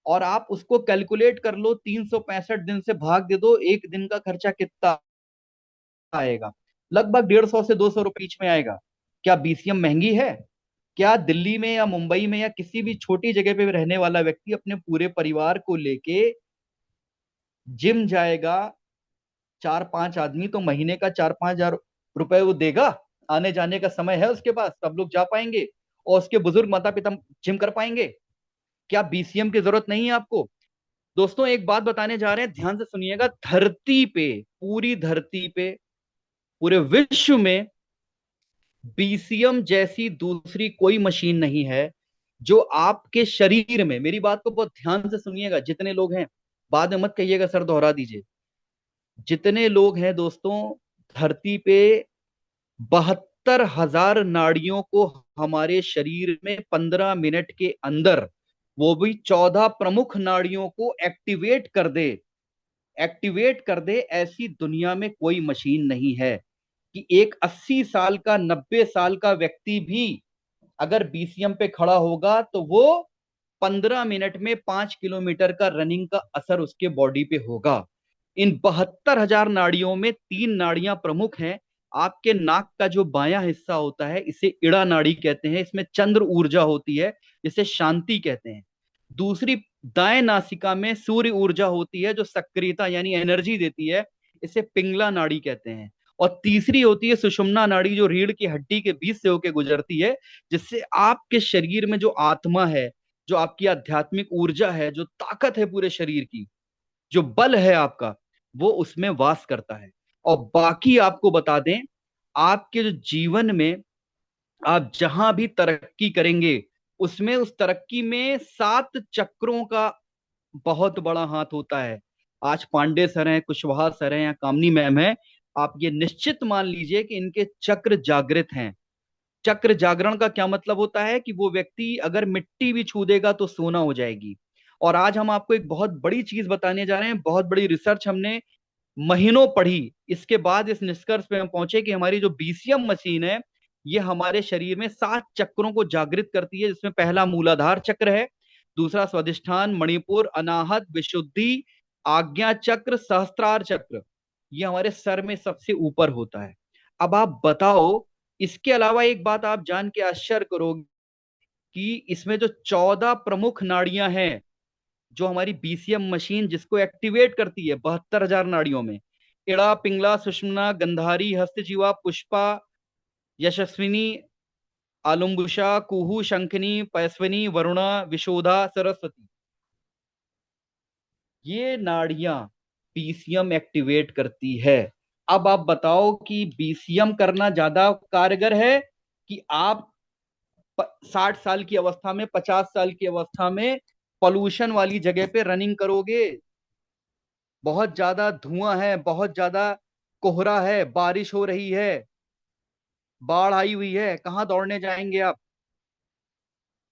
और आप उसको कैलकुलेट कर लो, 365 दिन से भाग दे दो, एक दिन का खर्चा कितना आएगा? लगभग 150 से 200 रुपये बीच में आएगा। क्या बीसीएम महंगी है? क्या दिल्ली में या मुंबई में या किसी भी छोटी जगह पे रहने वाला व्यक्ति अपने पूरे परिवार को लेके जिम जाएगा, 4-5 आदमी, तो महीने का 4-5 हजार रुपए वो देगा? आने जाने का समय है उसके पास, सब लोग जा पाएंगे, और उसके बुजुर्ग माता पिता जिम कर पाएंगे? क्या बीसीएम की जरूरत नहीं है आपको? दोस्तों एक बात बताने जा रहे हैं, ध्यान से सुनिएगा। धरती पे, पूरी धरती पे, पूरे विश्व में बीसीएम जैसी दूसरी कोई मशीन नहीं है जो आपके शरीर में, मेरी बात को बहुत ध्यान से सुनिएगा जितने लोग हैं, बाद में मत कहिएगा सर दोहरा दीजिए। जितने लोग हैं दोस्तों धरती पे, 72,000 नाड़ियों को हमारे शरीर में 15 मिनट के अंदर, वो भी 14 प्रमुख नाड़ियों को एक्टिवेट कर दे, एक्टिवेट कर दे, ऐसी दुनिया में कोई मशीन नहीं है कि एक 80 साल का 90 साल का व्यक्ति भी अगर बीसीएम पे खड़ा होगा तो वो 15 मिनट में 5 किलोमीटर का रनिंग का असर उसके बॉडी पे होगा। इन 72,000 नाड़ियों में 3 नाड़ियां प्रमुख हैं। आपके नाक का जो बायां हिस्सा होता है इसे इड़ा नाड़ी कहते हैं, इसमें चंद्र ऊर्जा होती है जिसे शांति कहते हैं। दूसरी दाएं नासिका में सूर्य ऊर्जा होती है जो सक्रियता यानी एनर्जी देती है, इसे पिंगला नाड़ी कहते हैं। और तीसरी होती है सुषुम्ना नाड़ी जो रीढ़ की हड्डी के बीच से होकर गुजरती है, जिससे आपके शरीर में जो आत्मा है, जो आपकी आध्यात्मिक ऊर्जा है, जो ताकत है पूरे शरीर की, जो बल है आपका, वो उसमें वास करता है। और बाकी आपको बता दें, आपके जो जीवन में आप जहां भी तरक्की करेंगे उसमें उस तरक्की में 7 चक्रों का बहुत बड़ा हाथ होता है। आज पांडे सर हैं, कुशवाहा सर हैं या कामनी मैम है, आप ये निश्चित मान लीजिए कि इनके चक्र जागृत हैं। चक्र जागरण का क्या मतलब होता है कि वो व्यक्ति अगर मिट्टी भी छू देगा तो सोना हो जाएगी। और आज हम आपको एक बहुत बड़ी चीज बताने जा रहे हैं, बहुत बड़ी रिसर्च हमने महीनों पढ़ी, इसके बाद इस निष्कर्ष पे हम पहुंचे कि हमारी जो बीसीएम मशीन है ये हमारे शरीर में 7 चक्रों को जागृत करती है, जिसमें पहला मूलाधार चक्र है, दूसरा स्वादिष्ठान, मणिपुर, अनाहत, विशुद्धि, आज्ञा चक्र, सहस्त्रार चक्र, ये हमारे सर में सबसे ऊपर होता है। अब आप बताओ, इसके अलावा एक बात आप जान के आश्चर्य करोगे कि इसमें जो 14 प्रमुख नाड़ियां हैं, जो हमारी बीसीएम मशीन जिसको एक्टिवेट करती है 72,000 नाड़ियों में, इड़ा, पिंगला, सुषुम्ना, गंधारी, हस्तजीवा, पुष्पा, यशस्विनी, आलुम्बुषा, कुहू, शंखनी, पैस्विनी, वरुणा, विशोधा, सरस्वती, ये नाड़ियां बीसीएम एक्टिवेट करती है। अब आप बताओ कि बीसीएम करना ज्यादा कारगर है कि आप 60 साल की अवस्था में, 50 साल की अवस्था में पॉल्यूशन वाली जगह पे रनिंग करोगे? बहुत ज्यादा धुआं है, बहुत ज्यादा कोहरा है, बारिश हो रही है, बाढ़ आई हुई है, कहाँ दौड़ने जाएंगे आप?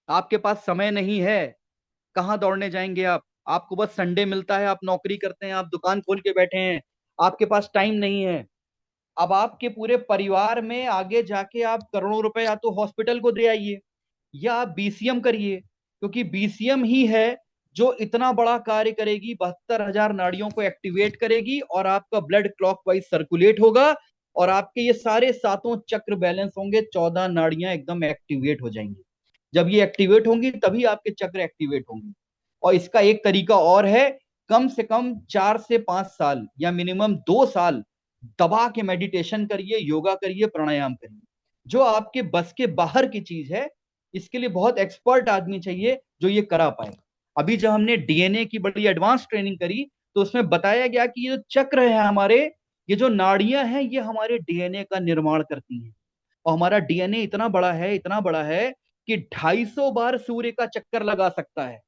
आपके पास समय नहीं है, कहाँ दौड़ने जाएंगे आप? आपको बस संडे मिलता है, आप नौकरी करते हैं, आप दुकान खोल के बैठे हैं, आपके पास टाइम नहीं है। अब आपके पूरे परिवार में आगे जाके आप करोड़ों रुपए या तो हॉस्पिटल को दे आइए या आप बीसीएम करिए, क्योंकि बीसीएम ही है जो इतना बड़ा कार्य करेगी, 72,000 नाड़ियों को एक्टिवेट करेगी और आपका ब्लड क्लॉकवाइज सर्कुलेट होगा और आपके ये सारे सातों चक्र बैलेंस होंगे, 14 नाड़ियां एकदम एक्टिवेट हो जाएंगी। जब ये एक्टिवेट होंगी तभी आपके चक्र एक्टिवेट होंगे। और इसका एक तरीका और है, कम से कम 4 से 5 साल या मिनिमम 2 साल दबा के मेडिटेशन करिए, योगा करिए, प्राणायाम करिए, जो आपके बस के बाहर की चीज है। इसके लिए बहुत एक्सपर्ट आदमी चाहिए जो ये करा पाए। अभी जब हमने डीएनए की बड़ी एडवांस ट्रेनिंग करी तो उसमें बताया गया कि ये जो चक्र है हमारे, ये जो नाड़ियां हैं, ये हमारे डीएनए का निर्माण करती हैं। और हमारा डीएनए इतना बड़ा है, इतना बड़ा है कि 250 बार सूर्य का चक्कर लगा सकता है,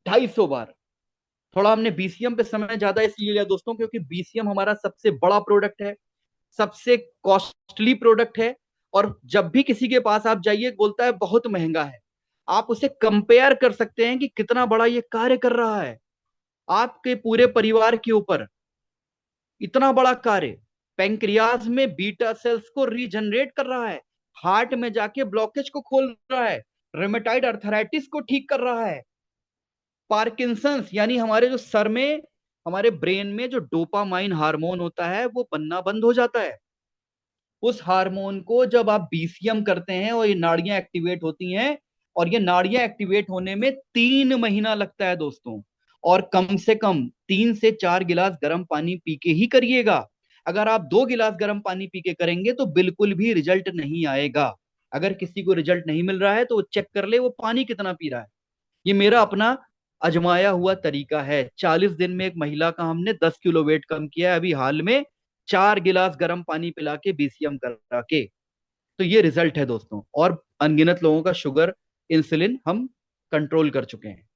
250 बार। थोड़ा हमने बीसीएम पे समय ज्यादा इसलिए लिया दोस्तों क्योंकि बीसीएम हमारा सबसे बड़ा प्रोडक्ट है, सबसे कॉस्टली प्रोडक्ट है। और जब भी किसी के पास आप जाइए बोलता है बहुत महंगा है, आप उसे कंपेयर कर सकते हैं कि कितना बड़ा ये कार्य कर रहा है आपके पूरे परिवार के ऊपर। इतना बड़ा कार्य पेंक्रियाज में बीटा सेल्स को रीजनरेट कर रहा है, हार्ट में जाके ब्लॉकेज को खोल रहा है, रेमेटाइड अर्थराइटिस को ठीक कर रहा है, पार्किंसंस यानी हमारे जो सर में, हमारे ब्रेन में जो डोपामाइन हार्मोन होता है वो बनना बंद हो जाता है। उस हार्मोन को जब आप बीसीएम करते हैं और ये नाड़ियां एक्टिवेट होती हैं, और ये नाड़ियां एक्टिवेट होने में 3 महीना लगता है दोस्तों। और कम से कम 3 से 4 गिलास गर्म पानी पी के ही करिएगा। अगर आप 2 गिलास गर्म पानी पी के करेंगे तो बिल्कुल भी रिजल्ट नहीं आएगा। अगर किसी को रिजल्ट नहीं मिल रहा है तो वो चेक कर ले वो पानी कितना पी रहा है। ये मेरा अपना आजमाया हुआ तरीका है। 40 दिन में एक महिला का हमने 10 किलो वेट कम किया है अभी हाल में, 4 गिलास गर्म पानी पिला के बीसीएम करा के। तो ये रिजल्ट है दोस्तों। और अनगिनत लोगों का शुगर, इंसुलिन हम कंट्रोल कर चुके हैं।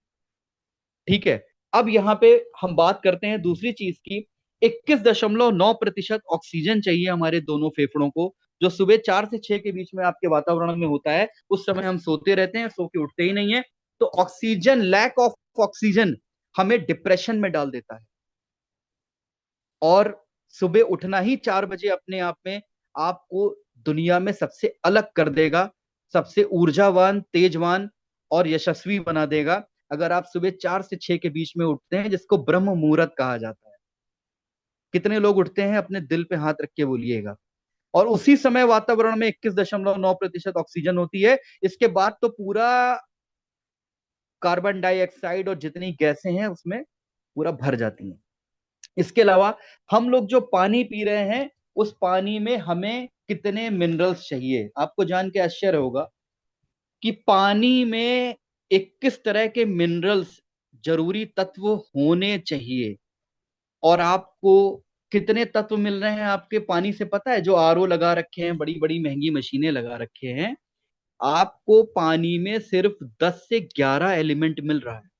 ठीक है, अब यहाँ पे हम बात करते हैं दूसरी चीज की। 21.9% ऑक्सीजन चाहिए हमारे दोनों फेफड़ों को, जो सुबह 4 से 6 के बीच में आपके वातावरण में होता है। उस समय हम सोते रहते हैं, सो के उठते ही नहीं है। तो ऑक्सीजन, लैक ऑफ ऑक्सीजन हमें डिप्रेशन में डाल देता है। और सुबह उठना ही 4 बजे अपने आप में आपको दुनिया में सबसे अलग कर देगा, सबसे ऊर्जावान, तेजवान और यशस्वी बना देगा। अगर आप सुबह 4 से 6 के बीच में उठते हैं, जिसको ब्रह्म मुहूर्त कहा जाता है। कितने लोग उठते हैं? अपने दिल पे हाथ रख के बोलिएगा। और उसी समय वातावरण में 21.9% ऑक्सीजन होती है। इसके बाद तो पूरा कार्बन डाइऑक्साइड और जितनी गैसें हैं उसमें पूरा भर जाती हैं। इसके अलावा हम लोग जो पानी पी रहे हैं, उस पानी में हमें कितने मिनरल्स चाहिए? आपको जान के आश्चर्य होगा कि पानी में 21 तरह के मिनरल्स, जरूरी तत्व होने चाहिए। और आपको कितने तत्व मिल रहे हैं आपके पानी से पता है? जो आरओ लगा रखे हैं, बड़ी बड़ी महंगी मशीनें लगा रखे हैं, आपको पानी में सिर्फ 10 से 11 एलिमेंट मिल रहा है।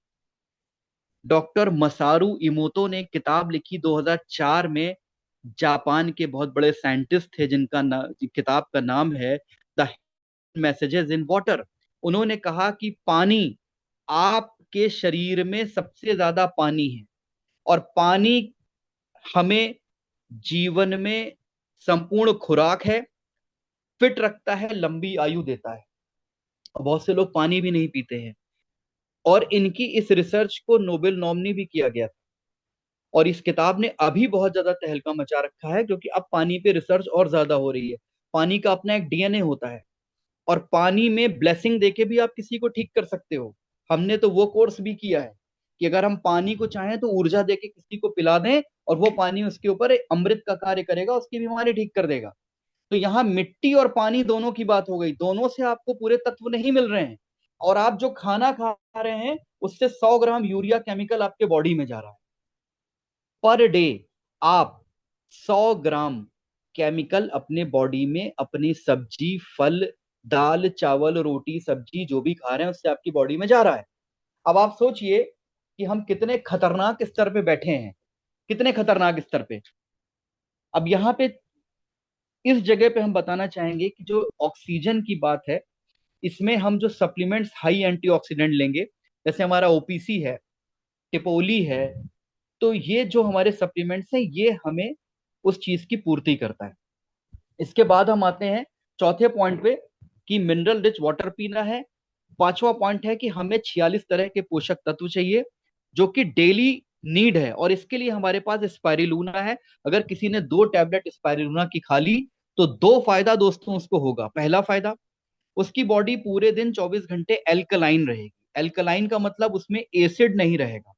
डॉक्टर मसारू इमोतो ने किताब लिखी 2004 में। जापान के बहुत बड़े साइंटिस्ट थे जिनका किताब का नाम है द मैसेजेस इन वाटर। उन्होंने कहा कि पानी, आपके शरीर में सबसे ज्यादा पानी है। और पानी हमें जीवन में संपूर्ण खुराक है, फिट रखता है, लंबी आयु देता है। और बहुत से लोग पानी भी नहीं पीते हैं। और इनकी इस रिसर्च को नोबेल नॉमिनी भी किया गया था। और इस किताब ने अभी बहुत ज्यादा तहलका मचा रखा है, क्योंकि अब पानी पे रिसर्च और ज्यादा हो रही है। पानी का अपना एक डीएनए होता है। और पानी में ब्लेसिंग देके भी आप किसी को ठीक कर सकते हो। हमने तो वो कोर्स भी किया है कि अगर हम पानी को चाहें तो ऊर्जा देके किसी को पिला दें, और वो पानी उसके ऊपर अमृत का कार्य करेगा, उसकी बीमारी ठीक कर देगा। तो यहाँ मिट्टी और पानी दोनों की बात हो गई। दोनों से आपको पूरे तत्व नहीं मिल रहे हैं। और आप जो खाना खा रहे हैं, उससे 100 ग्राम यूरिया केमिकल आपके बॉडी में जा रहा है पर डे। आप 100 ग्राम केमिकल अपने बॉडी में, अपनी सब्जी, फल, दाल, चावल, रोटी, सब्जी जो भी खा रहे हैं, उससे आपकी बॉडी में जा रहा है। अब आप सोचिए कि हम कितने खतरनाक स्तर पे बैठे हैं, कितने खतरनाक स्तर पे। अब यहाँ पे इस जगह पे हम बताना चाहेंगे कि जो ऑक्सीजन की बात है, इसमें हम जो सप्लीमेंट्स हाई एंटीऑक्सीडेंट लेंगे, जैसे हमारा ओपीसी है, टिपोली है, तो ये जो हमारे सप्लीमेंट्स हैं, ये हमें उस चीज की पूर्ति करता है। इसके बाद हम आते हैं चौथे पॉइंट पे कि मिनरल रिच वाटर पीना है। पांचवा पॉइंट है कि हमें 46 तरह के पोषक तत्व चाहिए, जो कि डेली नीड है। और इसके लिए हमारे पास स्पाइरुलिना है। अगर किसी ने 2 टैबलेट स्पाइरुलिना की खा ली, तो दो फायदा दोस्तों उसको होगा। पहला फायदा, उसकी बॉडी पूरे दिन 24 घंटे एल्कलाइन रहेगी। एल्कलाइन का मतलब उसमें एसिड नहीं रहेगा।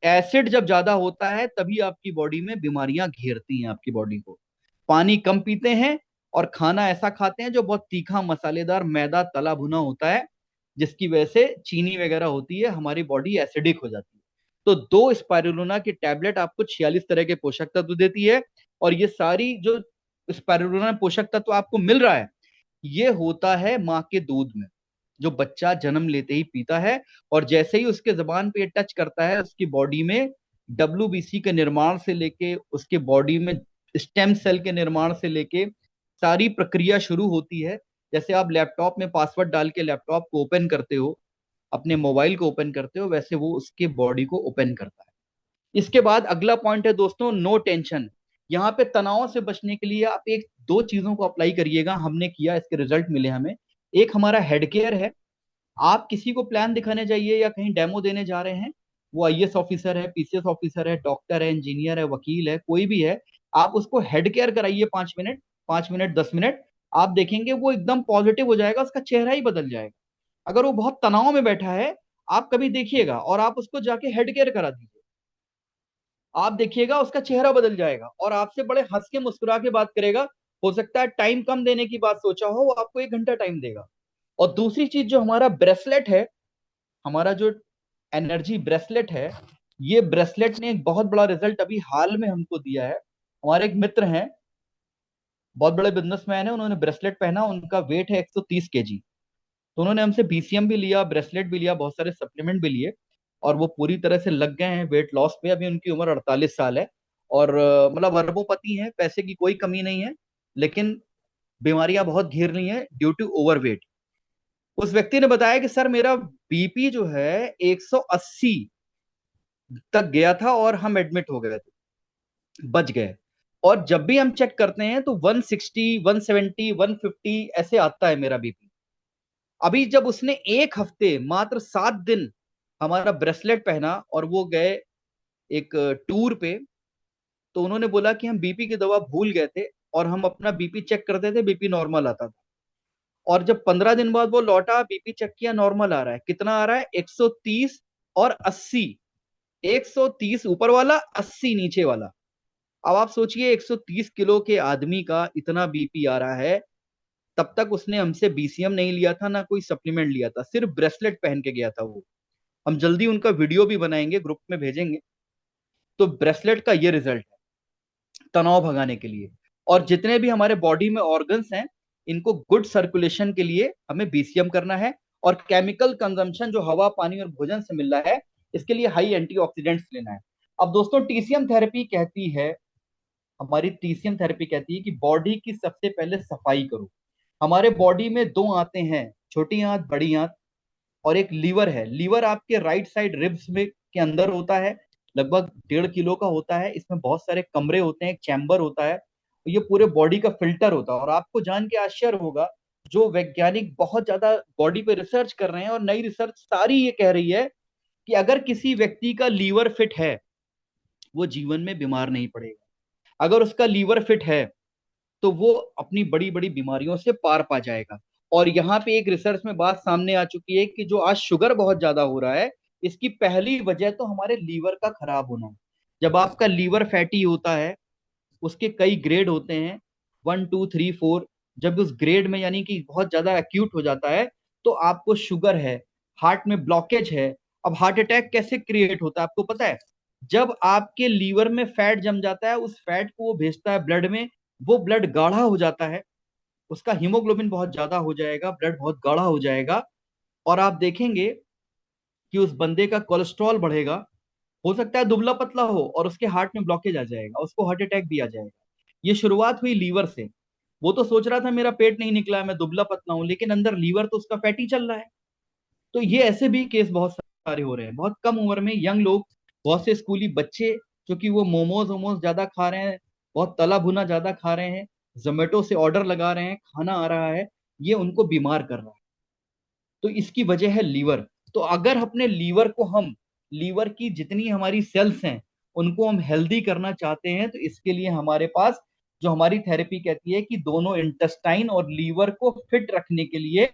एसिड जब ज्यादा होता है तभी आपकी बॉडी में बीमारियां घेरती हैं आपकी बॉडी को। पानी कम पीते हैं और खाना ऐसा खाते हैं जो बहुत तीखा, मसालेदार, मैदा, तला भुना होता है, जिसकी वजह से चीनी वगैरह होती है, हमारी बॉडी एसिडिक हो जाती है। तो 2 स्पाइरुलिना की टैबलेट आपको 46 तरह के पोषक तत्व देती है। और ये सारी जो स्पाइरुलिना पोषक तत्व आपको मिल रहा है, ये होता है माँ के दूध में, जो बच्चा जन्म लेते ही पीता है। और जैसे ही उसके जबान पे टच करता है, उसकी बॉडी में डब्ल्यूबीसी के निर्माण से लेके, उसके बॉडी में स्टेम सेल के निर्माण से लेके सारी प्रक्रिया शुरू होती है। जैसे आप लैपटॉप में पासवर्ड डाल के लैपटॉप को ओपन करते हो, अपने मोबाइल को ओपन करते हो, वैसे वो उसके बॉडी को ओपन करता है। इसके बाद अगला पॉइंट है दोस्तों, नो टेंशन। यहाँ पे तनाव से बचने के लिए आप एक दो चीजों को अप्लाई करिएगा। हमने किया, इसके रिजल्ट मिले हमें। एक हमारा हेड केयर है। आप किसी को प्लान दिखाने जाइए या कहीं डेमो देने जा रहे हैं, वो आईएएस ऑफिसर है, पीसीएस ऑफिसर है, डॉक्टर है, इंजीनियर है, वकील है, कोई भी है, आप उसको हेड केयर कराइए 5 मिनट, 5 मिनट, 10 मिनट। आप देखेंगे वो एकदम पॉजिटिव हो जाएगा, उसका चेहरा ही बदल जाएगा। अगर वो बहुत तनाव में बैठा है, आप कभी देखिएगा और आप उसको जाके हेड केयर करा दीजिए, आप देखिएगा उसका चेहरा बदल जाएगा और आपसे बड़े हंस के मुस्कुरा के बात करेगा। हो सकता है टाइम कम देने की बात सोचा हो, वो आपको 1 घंटा टाइम देगा। और दूसरी चीज, जो हमारा ब्रेसलेट है, हमारा जो एनर्जी ब्रेसलेट है, ये ब्रेसलेट ने एक बहुत बड़ा रिजल्ट अभी हाल में हमको दिया है। हमारे एक मित्र हैं, बहुत बड़े बिजनेसमैन है, उन्होंने ब्रेसलेट पहना, उनका वेट है 130 kg। तो उन्होंने हमसे बीसीएम भी लिया, ब्रेसलेट भी लिया, बहुत सारे सप्लीमेंट भी लिए, और वो पूरी तरह से लग गए हैं वेट लॉस पे। अभी उनकी उम्र 48 साल है। और मतलब अरबोपति हैं, पैसे की कोई कमी नहीं है, लेकिन बीमारियां बहुत घेर ली हैं ड्यू टू ओवरवेट। उस व्यक्ति ने बताया कि सर, मेरा बीपी जो है 180 तक गया था और हम एडमिट हो गए थे। बच गए। और जब भी हम चेक करते हैं तो 160, 170, 150 ऐसे आता है मेरा बीपी। अभी जब उसने एक हफ्ते, मात्र 7 दिन हमारा ब्रेसलेट पहना और वो गए एक टूर पे, तो उन्होंने बोला कि हम बीपी की दवा भूल गए थे, और हम अपना बीपी चेक करते थे, बीपी नॉर्मल आता था। और जब 15 दिन बाद वो लौटा, बीपी चेक किया, नॉर्मल आ रहा है। कितना आ रहा है? 130 और 80। 130 ऊपर वाला, 80 नीचे वाला। अब आप सोचिए, 130 किलो के आदमी का इतना बीपी आ रहा है। तब तक उसने हमसे बीसीएम नहीं लिया था, ना कोई सप्लीमेंट लिया था, सिर्फ ब्रेसलेट पहन के गया था वो। हम जल्दी उनका वीडियो भी बनाएंगे, ग्रुप में भेजेंगे। तो ब्रेसलेट का ये रिजल्ट है तनाव भगाने के लिए। और जितने भी हमारे बॉडी में ऑर्गन्स हैं, इनको गुड सर्कुलेशन के लिए हमें बीसीएम करना है। और केमिकल कंजम्पशन जो हवा, पानी और भोजन से मिल रहा है, इसके लिए हाई एंटीऑक्सीडेंट्स लेना है। अब दोस्तों, टीसीएम थेरेपी कहती है, हमारी टीसीएम थेरेपी कहती है कि बॉडी की सबसे पहले सफाई करो। हमारे बॉडी में दो आंतें हैं, छोटी आंत, बड़ी आंत, और एक लीवर है। लीवर आपके राइट साइड रिब्स में के अंदर होता है, लगभग 1.5 किलो का होता है। इसमें बहुत सारे कमरे होते हैं, एक चैम्बर होता है। ये पूरे बॉडी का फिल्टर होता है। और आपको जान के आश्चर्य होगा, जो वैज्ञानिक बहुत ज्यादा बॉडी पे रिसर्च कर रहे हैं, और नई रिसर्च सारी ये कह रही है कि अगर किसी व्यक्ति का लीवर फिट है, वो जीवन में बीमार नहीं पड़ेगा। अगर उसका लीवर फिट है, तो वो अपनी बड़ी बड़ी बीमारियों से पार पा जाएगा। और यहाँ पे एक रिसर्च में बात सामने आ चुकी है कि जो आज शुगर बहुत ज्यादा हो रहा है, इसकी पहली वजह तो हमारे लीवर का खराब होना है। जब आपका लीवर फैटी होता है, उसके कई ग्रेड होते हैं, 1, 2, 3, 4। जब उस ग्रेड में, यानी कि बहुत ज्यादा एक्यूट हो जाता है, तो आपको शुगर है, हार्ट में ब्लॉकेज है। अब हार्ट अटैक कैसे क्रिएट होता है आपको पता है? जब आपके लीवर में फैट जम जाता है, उस फैट को वो भेजता है ब्लड में। वो ब्लड गाढ़ा हो जाता है, उसका हीमोग्लोबिन बहुत ज्यादा हो जाएगा, ब्लड बहुत गाढ़ा हो जाएगा। और आप देखेंगे कि उस बंदे का कोलेस्ट्रॉल बढ़ेगा। हो सकता है दुबला पतला हो, और उसके हार्ट में ब्लॉकेज आ जाएगा, उसको हार्ट अटैक भी आ जाएगा। ये शुरुआत हुई लीवर से। वो तो सोच रहा था मेरा पेट नहीं निकला है, मैं दुबला पतला हूं, लेकिन अंदर लीवर तो उसका फैटी चल रहा है। तो ये ऐसे भी केस बहुत सारे हो रहे हैं, बहुत कम उम्र में यंग लोग, बहुत से स्कूली बच्चे, जो कि वो मोमोज वोमोज ज्यादा खा रहे हैं, बहुत तला भुना ज्यादा खा रहे हैं, जोमेटो से ऑर्डर लगा रहे हैं, खाना आ रहा है, ये उनको बीमार कर रहा है। तो इसकी वजह है लीवर। तो अगर अपने लीवर को हम, लीवर की जितनी हमारी सेल्स हैं, उनको हम हेल्दी करना चाहते हैं, तो इसके लिए हमारे पास, जो हमारी थेरेपी कहती है कि दोनों इंटेस्टाइन और लीवर को फिट रखने के लिए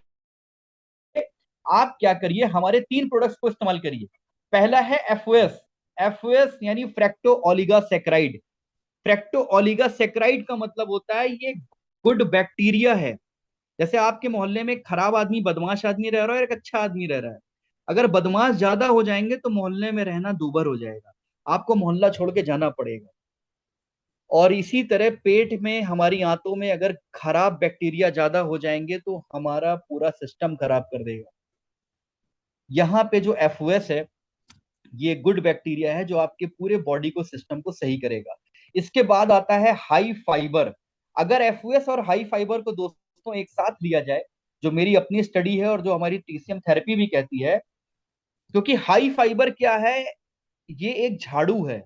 आप क्या करिए, हमारे 3 प्रोडक्ट्स को इस्तेमाल करिए। पहला है एफओएस। एफओएस यानी फ्रैक्टो ओलिगा सेक्राइड। फ्रैक्टो ओलिगा सेक्राइड का मतलब होता है, ये गुड बैक्टीरिया है। जैसे आपके मोहल्ले में एक खराब आदमी, बदमाश आदमी रह रहा है और एक अच्छा आदमी रह रहा है। अगर बदमाश ज्यादा हो जाएंगे तो मोहल्ले में रहना दूभर हो जाएगा, आपको मोहल्ला छोड़ के जाना पड़ेगा। और इसी तरह पेट में, हमारी आंतों में अगर खराब बैक्टीरिया ज्यादा हो जाएंगे, तो हमारा पूरा सिस्टम खराब कर देगा। यहाँ पे जो एफओएस है, ये गुड बैक्टीरिया है, जो आपके पूरे बॉडी को, सिस्टम को सही करेगा। इसके बाद आता है हाई फाइबर। अगर एफओएस और हाई फाइबर को दोस्तों एक साथ लिया जाए, जो मेरी अपनी स्टडी है और जो हमारी टीसीएम थेरेपी भी कहती है, क्योंकि हाई फाइबर क्या है, ये एक झाड़ू है।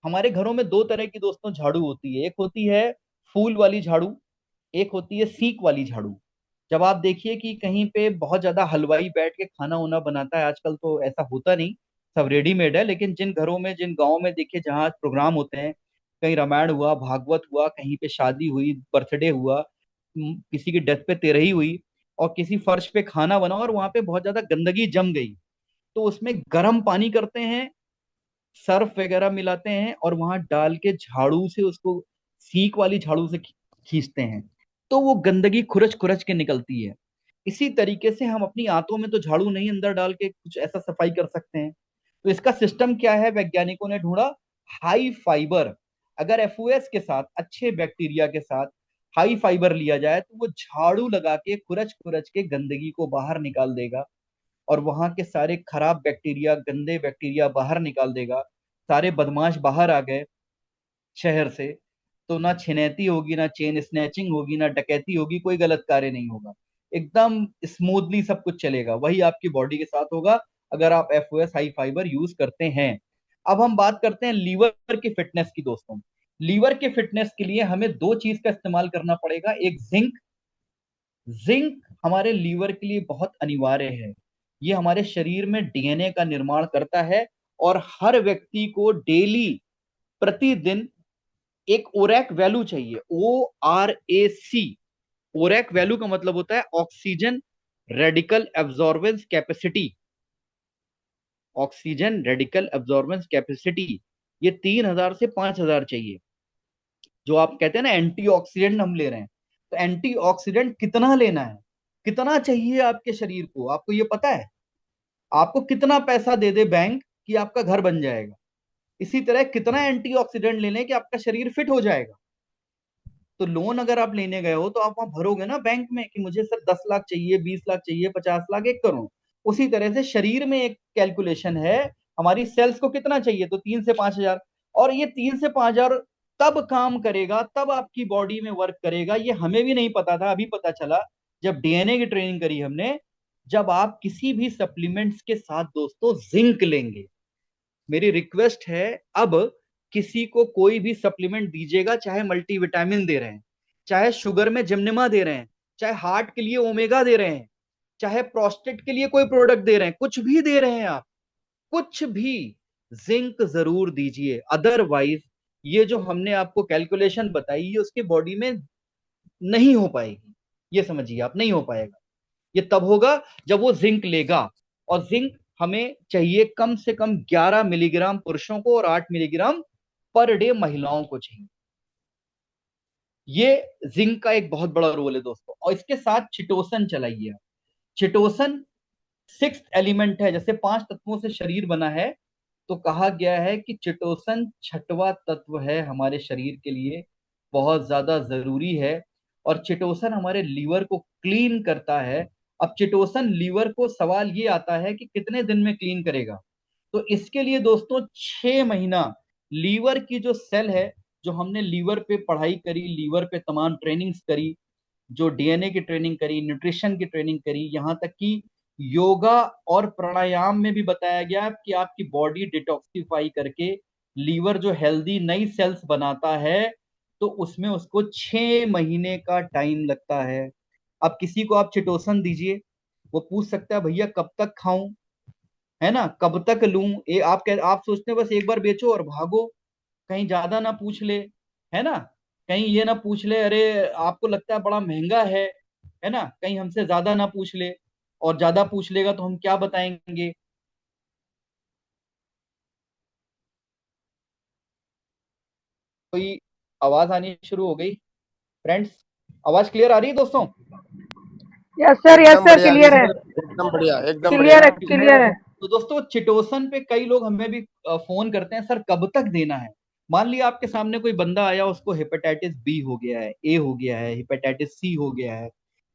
हमारे घरों में दो तरह की दोस्तों झाड़ू होती है, एक होती है फूल वाली झाड़ू, एक होती है सीक वाली झाड़ू। जब आप देखिए कि कहीं पे बहुत ज्यादा हलवाई बैठ के खाना वाना बनाता है, आजकल तो ऐसा होता नहीं, सब रेडीमेड है, लेकिन जिन घरों में, जिन गांवों में देखिए, जहाँ प्रोग्राम होते हैं, कहीं रामायण हुआ, भागवत हुआ, कहीं पे शादी हुई, बर्थडे हुआ, किसी की डेथ पे तेरही हुई, और किसी फर्श पे खाना बना और वहां पे बहुत ज्यादा गंदगी जम गई, तो उसमें गर्म पानी करते हैं, सर्फ वगैरह मिलाते हैं, और वहां डाल के झाड़ू से उसको, सीक वाली झाड़ू से खींचते हैं, तो वो गंदगी खुरच खुरच के निकलती है। इसी तरीके से हम अपनी आंतों में तो झाड़ू नहीं अंदर डाल के कुछ ऐसा सफाई कर सकते हैं। तो इसका सिस्टम क्या है, वैज्ञानिकों ने ढूंढा, हाई फाइबर। अगर एफओएस के साथ, अच्छे बैक्टीरिया के साथ हाई फाइबर लिया जाए, तो वो झाड़ू लगा के खुरच खुरच के गंदगी को बाहर निकाल देगा, और वहां के सारे खराब बैक्टीरिया, गंदे बैक्टीरिया बाहर निकाल देगा। सारे बदमाश बाहर आ गए शहर से, तो ना छिनैती होगी, ना चेन स्नैचिंग होगी, ना डकैती होगी, कोई गलत कार्य नहीं होगा। एकदम स्मूथली सब कुछ चलेगा। वही आपकी बॉडी के साथ होगा, अगर आप एफओएस हाई फाइबर यूज करते हैं। अब हम बात करते हैं लीवर की फिटनेस की दोस्तों। लीवर के फिटनेस के लिए हमें दो चीज का इस्तेमाल करना पड़ेगा। एक जिंक, जिंक हमारे लीवर के लिए बहुत अनिवार्य है। ये हमारे शरीर में डीएनए का निर्माण करता है, और हर व्यक्ति को डेली, प्रतिदिन एक ओरैक वैल्यू चाहिए, ORAC। ओरैक वैल्यू का मतलब होता है oxygen radical absorbance capacity. Oxygen radical absorbance capacity ये 3,000 से 5,000 चाहिए। जो आप कहते हैं ना एंटीऑक्सीडेंट हम ले रहे हैं, तो एंटीऑक्सीडेंट कितना लेना है, कितना चाहिए आपके शरीर को, आपको ये पता है? आपको कितना पैसा दे दे बैंक कि आपका घर बन जाएगा, इसी तरह कितना एंटीऑक्सीडेंट ले लें कि आपका शरीर फिट हो जाएगा। तो लोन अगर आप लेने गए हो तो आप वहां भरोगे ना बैंक में कि मुझे सर 10 लाख चाहिए, 20 लाख चाहिए, 50 लाख, 1 करोड़। उसी तरह से शरीर में एक कैलकुलेशन है, हमारी सेल्स को कितना चाहिए, तो 3 से 5 हजार। और ये 3 से 5 हजार तब काम करेगा, तब आपकी बॉडी में वर्क करेगा। ये हमें भी नहीं पता था, अभी पता चला जब डीएनए की ट्रेनिंग करी हमने। जब आप किसी भी सप्लीमेंट्स के साथ दोस्तों जिंक लेंगे, मेरी रिक्वेस्ट है, अब किसी को कोई भी सप्लीमेंट दीजिएगा, चाहे मल्टीविटामिन दे रहे हैं, चाहे शुगर में जिम्निमा दे रहे हैं, चाहे हार्ट के लिए ओमेगा दे रहे हैं, चाहे प्रोस्टेट के लिए कोई प्रोडक्ट दे रहे हैं, कुछ भी दे रहे हैं आप, कुछ भी, जिंक जरूर दीजिए। अदरवाइज ये जो हमने आपको कैलकुलेशन बताई ये उसकी बॉडी में नहीं हो पाएगी। ये समझिए आप, नहीं हो पाएगा। ये तब होगा जब वो जिंक लेगा। और जिंक हमें चाहिए कम से कम 11 मिलीग्राम पुरुषों को और 8 मिलीग्राम पर डे महिलाओं को चाहिए। ये जिंक का एक बहुत बड़ा रोल है दोस्तों। और इसके साथ चिटोसन चलाइए आप। चिटोसन सिक्स एलिमेंट है, जैसे 5 तत्वों से शरीर बना है, तो कहा गया है कि चिटोसन छठवां तत्व है हमारे शरीर के लिए, बहुत ज्यादा जरूरी है। और चिटोसन हमारे लीवर को क्लीन करता है। अब चिटोसन लीवर को सवाल ये आता है कि कितने दिन में क्लीन करेगा। तो इसके लिए दोस्तों 6 महीना लीवर की जो सेल है, जो हमने लीवर पे पढ़ाई करी, लीवर पे तमाम ट्रेनिंग्स करी, जो डीएनए की ट्रेनिंग करी, न्यूट्रिशन की ट्रेनिंग करी, यहाँ तक कि योगा और प्राणायाम में भी बताया गया कि आपकी बॉडी डिटॉक्सिफाई करके लीवर जो हेल्दी नई सेल्स बनाता है, तो उसमें उसको 6 महीने का टाइम लगता है। अब किसी को आप चिटोसन दीजिए, वो पूछ सकता है भैया कब तक खाऊं, है ना, कब तक लूं। आप सोचते हैं बस एक बार बेचो और भागो, कहीं ज्यादा ना पूछ ले, है ना, कहीं ये ना पूछ ले अरे आपको लगता है बड़ा महंगा है ना, कहीं हमसे ज्यादा ना पूछ ले, और ज्यादा पूछ लेगा तो हम क्या बताएंगे। कोई आवाज आनी शुरू हो गई फ्रेंड्स, आवाज क्लियर आ रही है दोस्तों? यस एकदम सर, बढ़िया क्लियर है, एकदम बढ़िया एकदम क्लियर बढ़िया। है, क्लियर है। तो दोस्तों चिटोसन पे कई लोग हमें भी फोन करते हैं, सर कब तक देना है। मान लिया आपके सामने कोई बंदा आया, उसको हेपेटाइटिस बी हो गया है, ए हो गया है, हेपेटाइटिस सी हो गया है,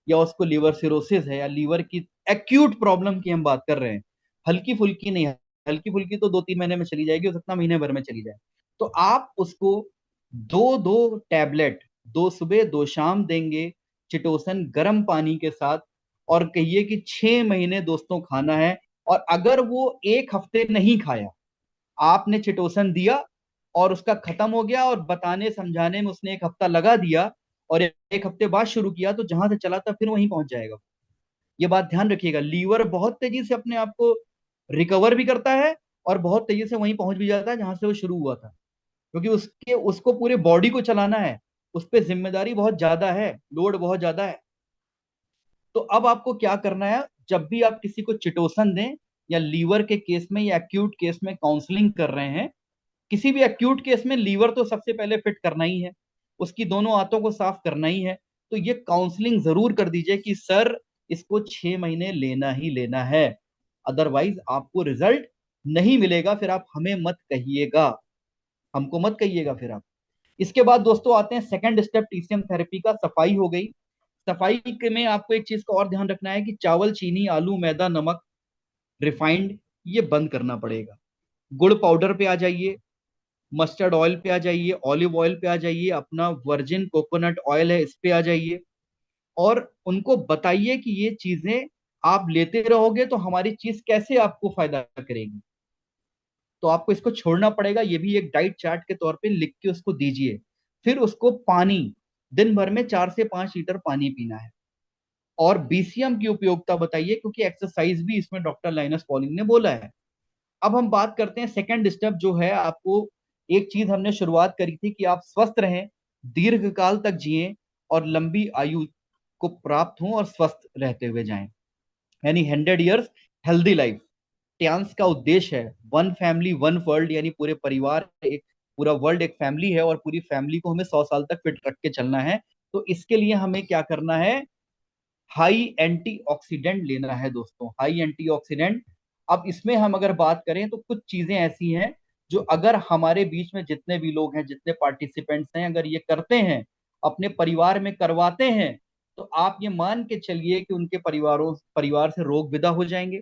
या उसको लीवर सिरोसिस है, या लीवर की एक्यूट प्रॉब्लम की हम बात कर रहे हैं, हल्की फुल्की नहीं है। हल्की फुल्की तो 2-3 महीने में चली जाएगी, हो सकता है महीने भर में चली जाए। तो आप उसको दो दो टैबलेट, दो सुबह दो शाम देंगे, चिटोसन गर्म पानी के साथ, और कहिए कि 6 महीने दोस्तों खाना है। और अगर वो 1 हफ्ते नहीं खाया, आपने चिटोसन दिया और उसका खत्म हो गया, और बताने समझाने में उसने 1 हफ्ता लगा दिया, और 1 हफ्ते बाद शुरू किया, तो जहां से चला था फिर वहीं पहुंच जाएगा। ये बात ध्यान रखिएगा, लीवर बहुत तेजी से अपने आप को रिकवर भी करता है, और बहुत तेजी से वहीं पहुंच भी जाता है जहां से वो शुरू हुआ था, क्योंकि उसके उसको पूरे बॉडी को चलाना है, उस पर जिम्मेदारी बहुत ज्यादा है, लोड बहुत ज्यादा है। तो अब आपको क्या करना है, जब भी आप किसी को चिटोसन दें, या लीवर के केस में या एक्यूट केस में काउंसलिंग कर रहे हैं, किसी भी एक्यूट केस में लीवर तो सबसे पहले फिट करना ही है, उसकी दोनों आंतों को साफ करना ही है। तो ये काउंसलिंग जरूर कर दीजिए कि सर इसको 6 महीने लेना ही लेना है, अदरवाइज आपको रिजल्ट नहीं मिलेगा। फिर आप हमें मत कहिएगा, हमको मत कहिएगा फिर आप। इसके बाद दोस्तों आते हैं सेकंड स्टेप टीसीएम थेरेपी का, सफाई हो गई। सफाई के में आपको एक चीज का और ध्यान रखना है कि चावल, चीनी, आलू, मैदा, नमक, रिफाइंड, ये बंद करना पड़ेगा। गुड़ पाउडर पे आ जाइए, मस्टर्ड ऑयल पे आ जाइए, ऑलिव ऑयल पे आ जाइए, अपना वर्जिन कोकोनट ऑयल है इस पे आ जाइए, और उनको बताइए कि ये चीजें आप लेते रहोगे तो हमारी चीज कैसे आपको फायदा करेगी। तो आपको इसको छोड़ना पड़ेगा, ये भी एक डाइट चार्ट के तौर पे लिख के उसको दीजिए। फिर उसको पानी, दिन भर में 4 से 5 लीटर पानी पीना है। और बीसीएम की उपयोगिता बताइए, क्योंकि एक्सरसाइज भी इसमें डॉक्टर लाइनस पॉलिंग ने बोला है। अब हम बात करते हैं सेकंड स्टेप जो है। आपको एक चीज हमने शुरुआत करी थी कि आप स्वस्थ रहें, दीर्घ काल तक जिएं और लंबी आयु को प्राप्त हों और स्वस्थ रहते हुए जाएं, यानी 100 ईयर्स हेल्दी लाइफ। ट्यांस का उद्देश्य है वन फैमिली वन वर्ल्ड, यानी पूरे परिवार एक, पूरा वर्ल्ड एक फैमिली है और पूरी फैमिली को हमें 100 साल तक फिट रख के चलना है। तो इसके लिए हमें क्या करना है, हाई एंटीऑक्सीडेंट लेना है दोस्तों, हाई एंटीऑक्सीडेंट। अब इसमें हम अगर बात करें तो कुछ चीजें ऐसी हैं जो अगर हमारे बीच में जितने भी लोग हैं, जितने पार्टिसिपेंट्स हैं, अगर ये करते हैं, अपने परिवार में करवाते हैं, तो आप ये मान के चलिए कि उनके परिवार से रोग विदा हो जाएंगे।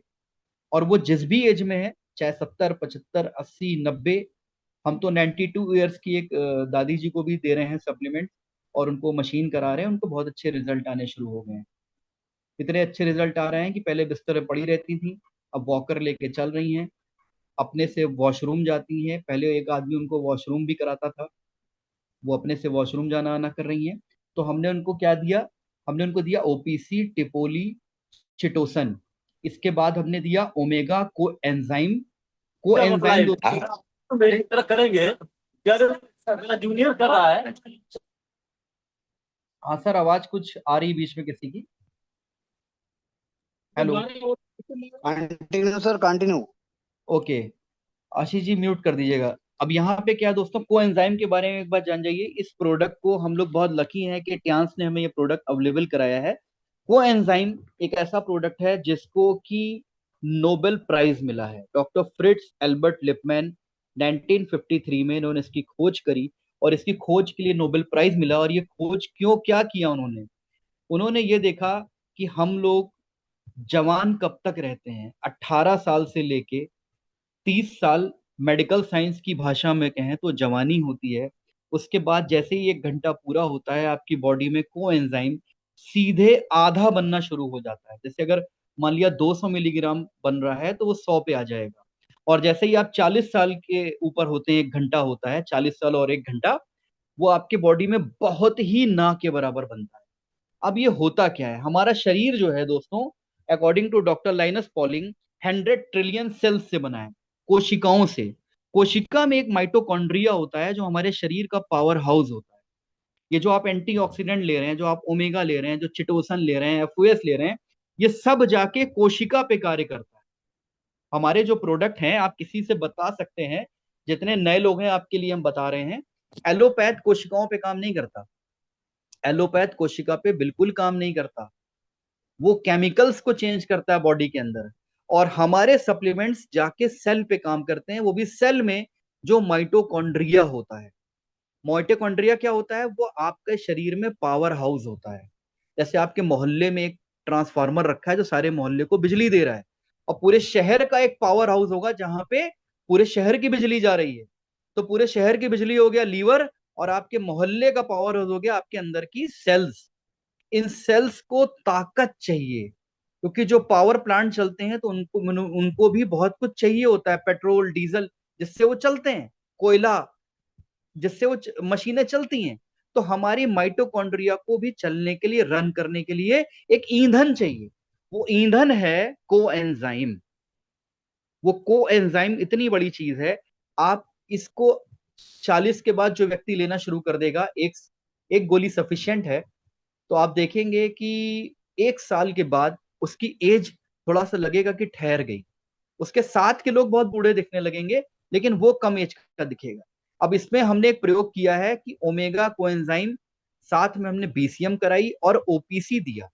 और वो जिस भी एज में है, चाहे 70, 75, 80, 90। हम तो 92 ईयर्स की एक दादी जी को भी दे रहे हैं सप्लीमेंट, और उनको मशीन करा रहे हैं, उनको बहुत अच्छे रिजल्ट आने शुरू हो गए हैं। इतने अच्छे रिजल्ट आ रहे हैं कि पहले बिस्तर पे पड़ी रहती थी, अब वॉकर लेके चल रही हैं, अपने से वॉशरूम जाती हैं। पहले एक आदमी उनको वॉशरूम भी कराता था, वो अपने से वॉशरूम जाना आना कर रही हैं। तो हमने उनको क्या दिया, हमने उनको दिया ओपीसी, टिपोली, चिटोसन। इसके बाद हमने दिया ओमेगा को एंजाइम। को एंजाइम दोस्तों, तो मेरी तरह करेंगे यार, मेरा जूनियर कर रहा है। हाँ सर, आवाज कुछ आ रही बीच में किसी की। Hello, continue sir continue. Okay, Ashish ji mute कर दीजिएगा। अब यहाँ पे क्या है दोस्तों, कोएंजाइम के बारे में एक बात जान जाइए। इस प्रोडक्ट को हम लोग बहुत लकी हैं कि ट्यांस ने हमें ये प्रोडक्ट अवेलेबल कराया है। कोएंजाइम एक ऐसा प्रोडक्ट है जिसको कि नोबेल प्राइज मिला है। डॉक्टर फ्रिट्ज एल्बर्ट लिपमैन 1953 में इन्होंने इसकी खोज करी, और इसकी खोज के लिए नोबेल प्राइज मिला। और ये खोज क्यों, क्या किया उन्होंने, उन्होंने ये देखा कि हम लोग जवान कब तक रहते हैं, 18 साल से लेके 30 साल, मेडिकल साइंस की भाषा में कहें तो जवानी होती है। उसके बाद जैसे ही 1 घंटा पूरा होता है, आपकी बॉडी में कोएंजाइम सीधे आधा बनना शुरू हो जाता है। जैसे अगर मान लिया 200 मिलीग्राम बन रहा है, तो वो 100 पे आ जाएगा। और जैसे ही आप 40 साल के ऊपर होते हैं, 1 घंटा होता है, 40 साल और 1 घंटा, वो आपके बॉडी में बहुत ही ना के बराबर बनता है। अब ये होता क्या है, हमारा शरीर जो है दोस्तों, according to doctor Linus Pauling, 100 trillion cells से बना है, कोशिकाओं से। कोशिका में एक माइटोकॉन्ड्रिया होता है जो हमारे शरीर का पावर हाउस होता है। ये जो आप एंटीऑक्सीडेंट ले रहे हैं, जो आप ओमेगा ले रहे हैं, जो चिटोसन ले रहे हैं, एफओएस ले रहे हैं, ये सब जाके कोशिका पे कार्य करता है। हमारे जो प्रोडक्ट हैं, आप किसी से बता सकते हैं, जितने नए लोग हैं आपके लिए हम बता रहे हैं, एलोपैथ कोशिकाओं पे काम नहीं करता। एलोपैथ कोशिका पे बिल्कुल काम नहीं करता, वो केमिकल्स को चेंज करता है बॉडी के अंदर। और हमारे सप्लीमेंट्स जाके सेल पे काम करते हैं, वो भी सेल में जो माइटोकॉन्ड्रिया होता है। माइटोकॉन्ड्रिया क्या होता है, वो आपके शरीर में पावर हाउस होता है। जैसे आपके मोहल्ले में एक ट्रांसफार्मर रखा है जो सारे मोहल्ले को बिजली दे रहा है, और पूरे शहर का एक पावर हाउस होगा जहां पे पूरे शहर की बिजली जा रही है। तो पूरे शहर की बिजली हो गया लीवर, और आपके मोहल्ले का पावर हाउस हो गया आपके अंदर की सेल्स। इन सेल्स को ताकत चाहिए, क्योंकि जो पावर प्लांट चलते हैं तो उनको उनको भी बहुत कुछ चाहिए होता है, पेट्रोल, डीजल, जिससे वो चलते हैं, कोयला, जिससे वो मशीनें चलती हैं। तो हमारी माइटोकॉन्ड्रिया को भी चलने के लिए, रन करने के लिए एक ईंधन चाहिए। वो ईंधन है कोएंजाइम। वो कोएंजाइम इतनी बड़ी चीज है, आप इसको 40 के बाद जो व्यक्ति लेना शुरू कर देगा, एक एक गोली सफिशियंट है, तो आप देखेंगे कि 1 साल के बाद उसकी एज थोड़ा सा लगेगा कि ठहर गई। उसके साथ के लोग बहुत बूढ़े दिखने लगेंगे, लेकिन वो कम एज का दिखेगा। अब इसमें हमने एक प्रयोग किया है कि ओमेगा कोएंजाइम, साथ में हमने बीसीएम कराई और ओपीसी दिया,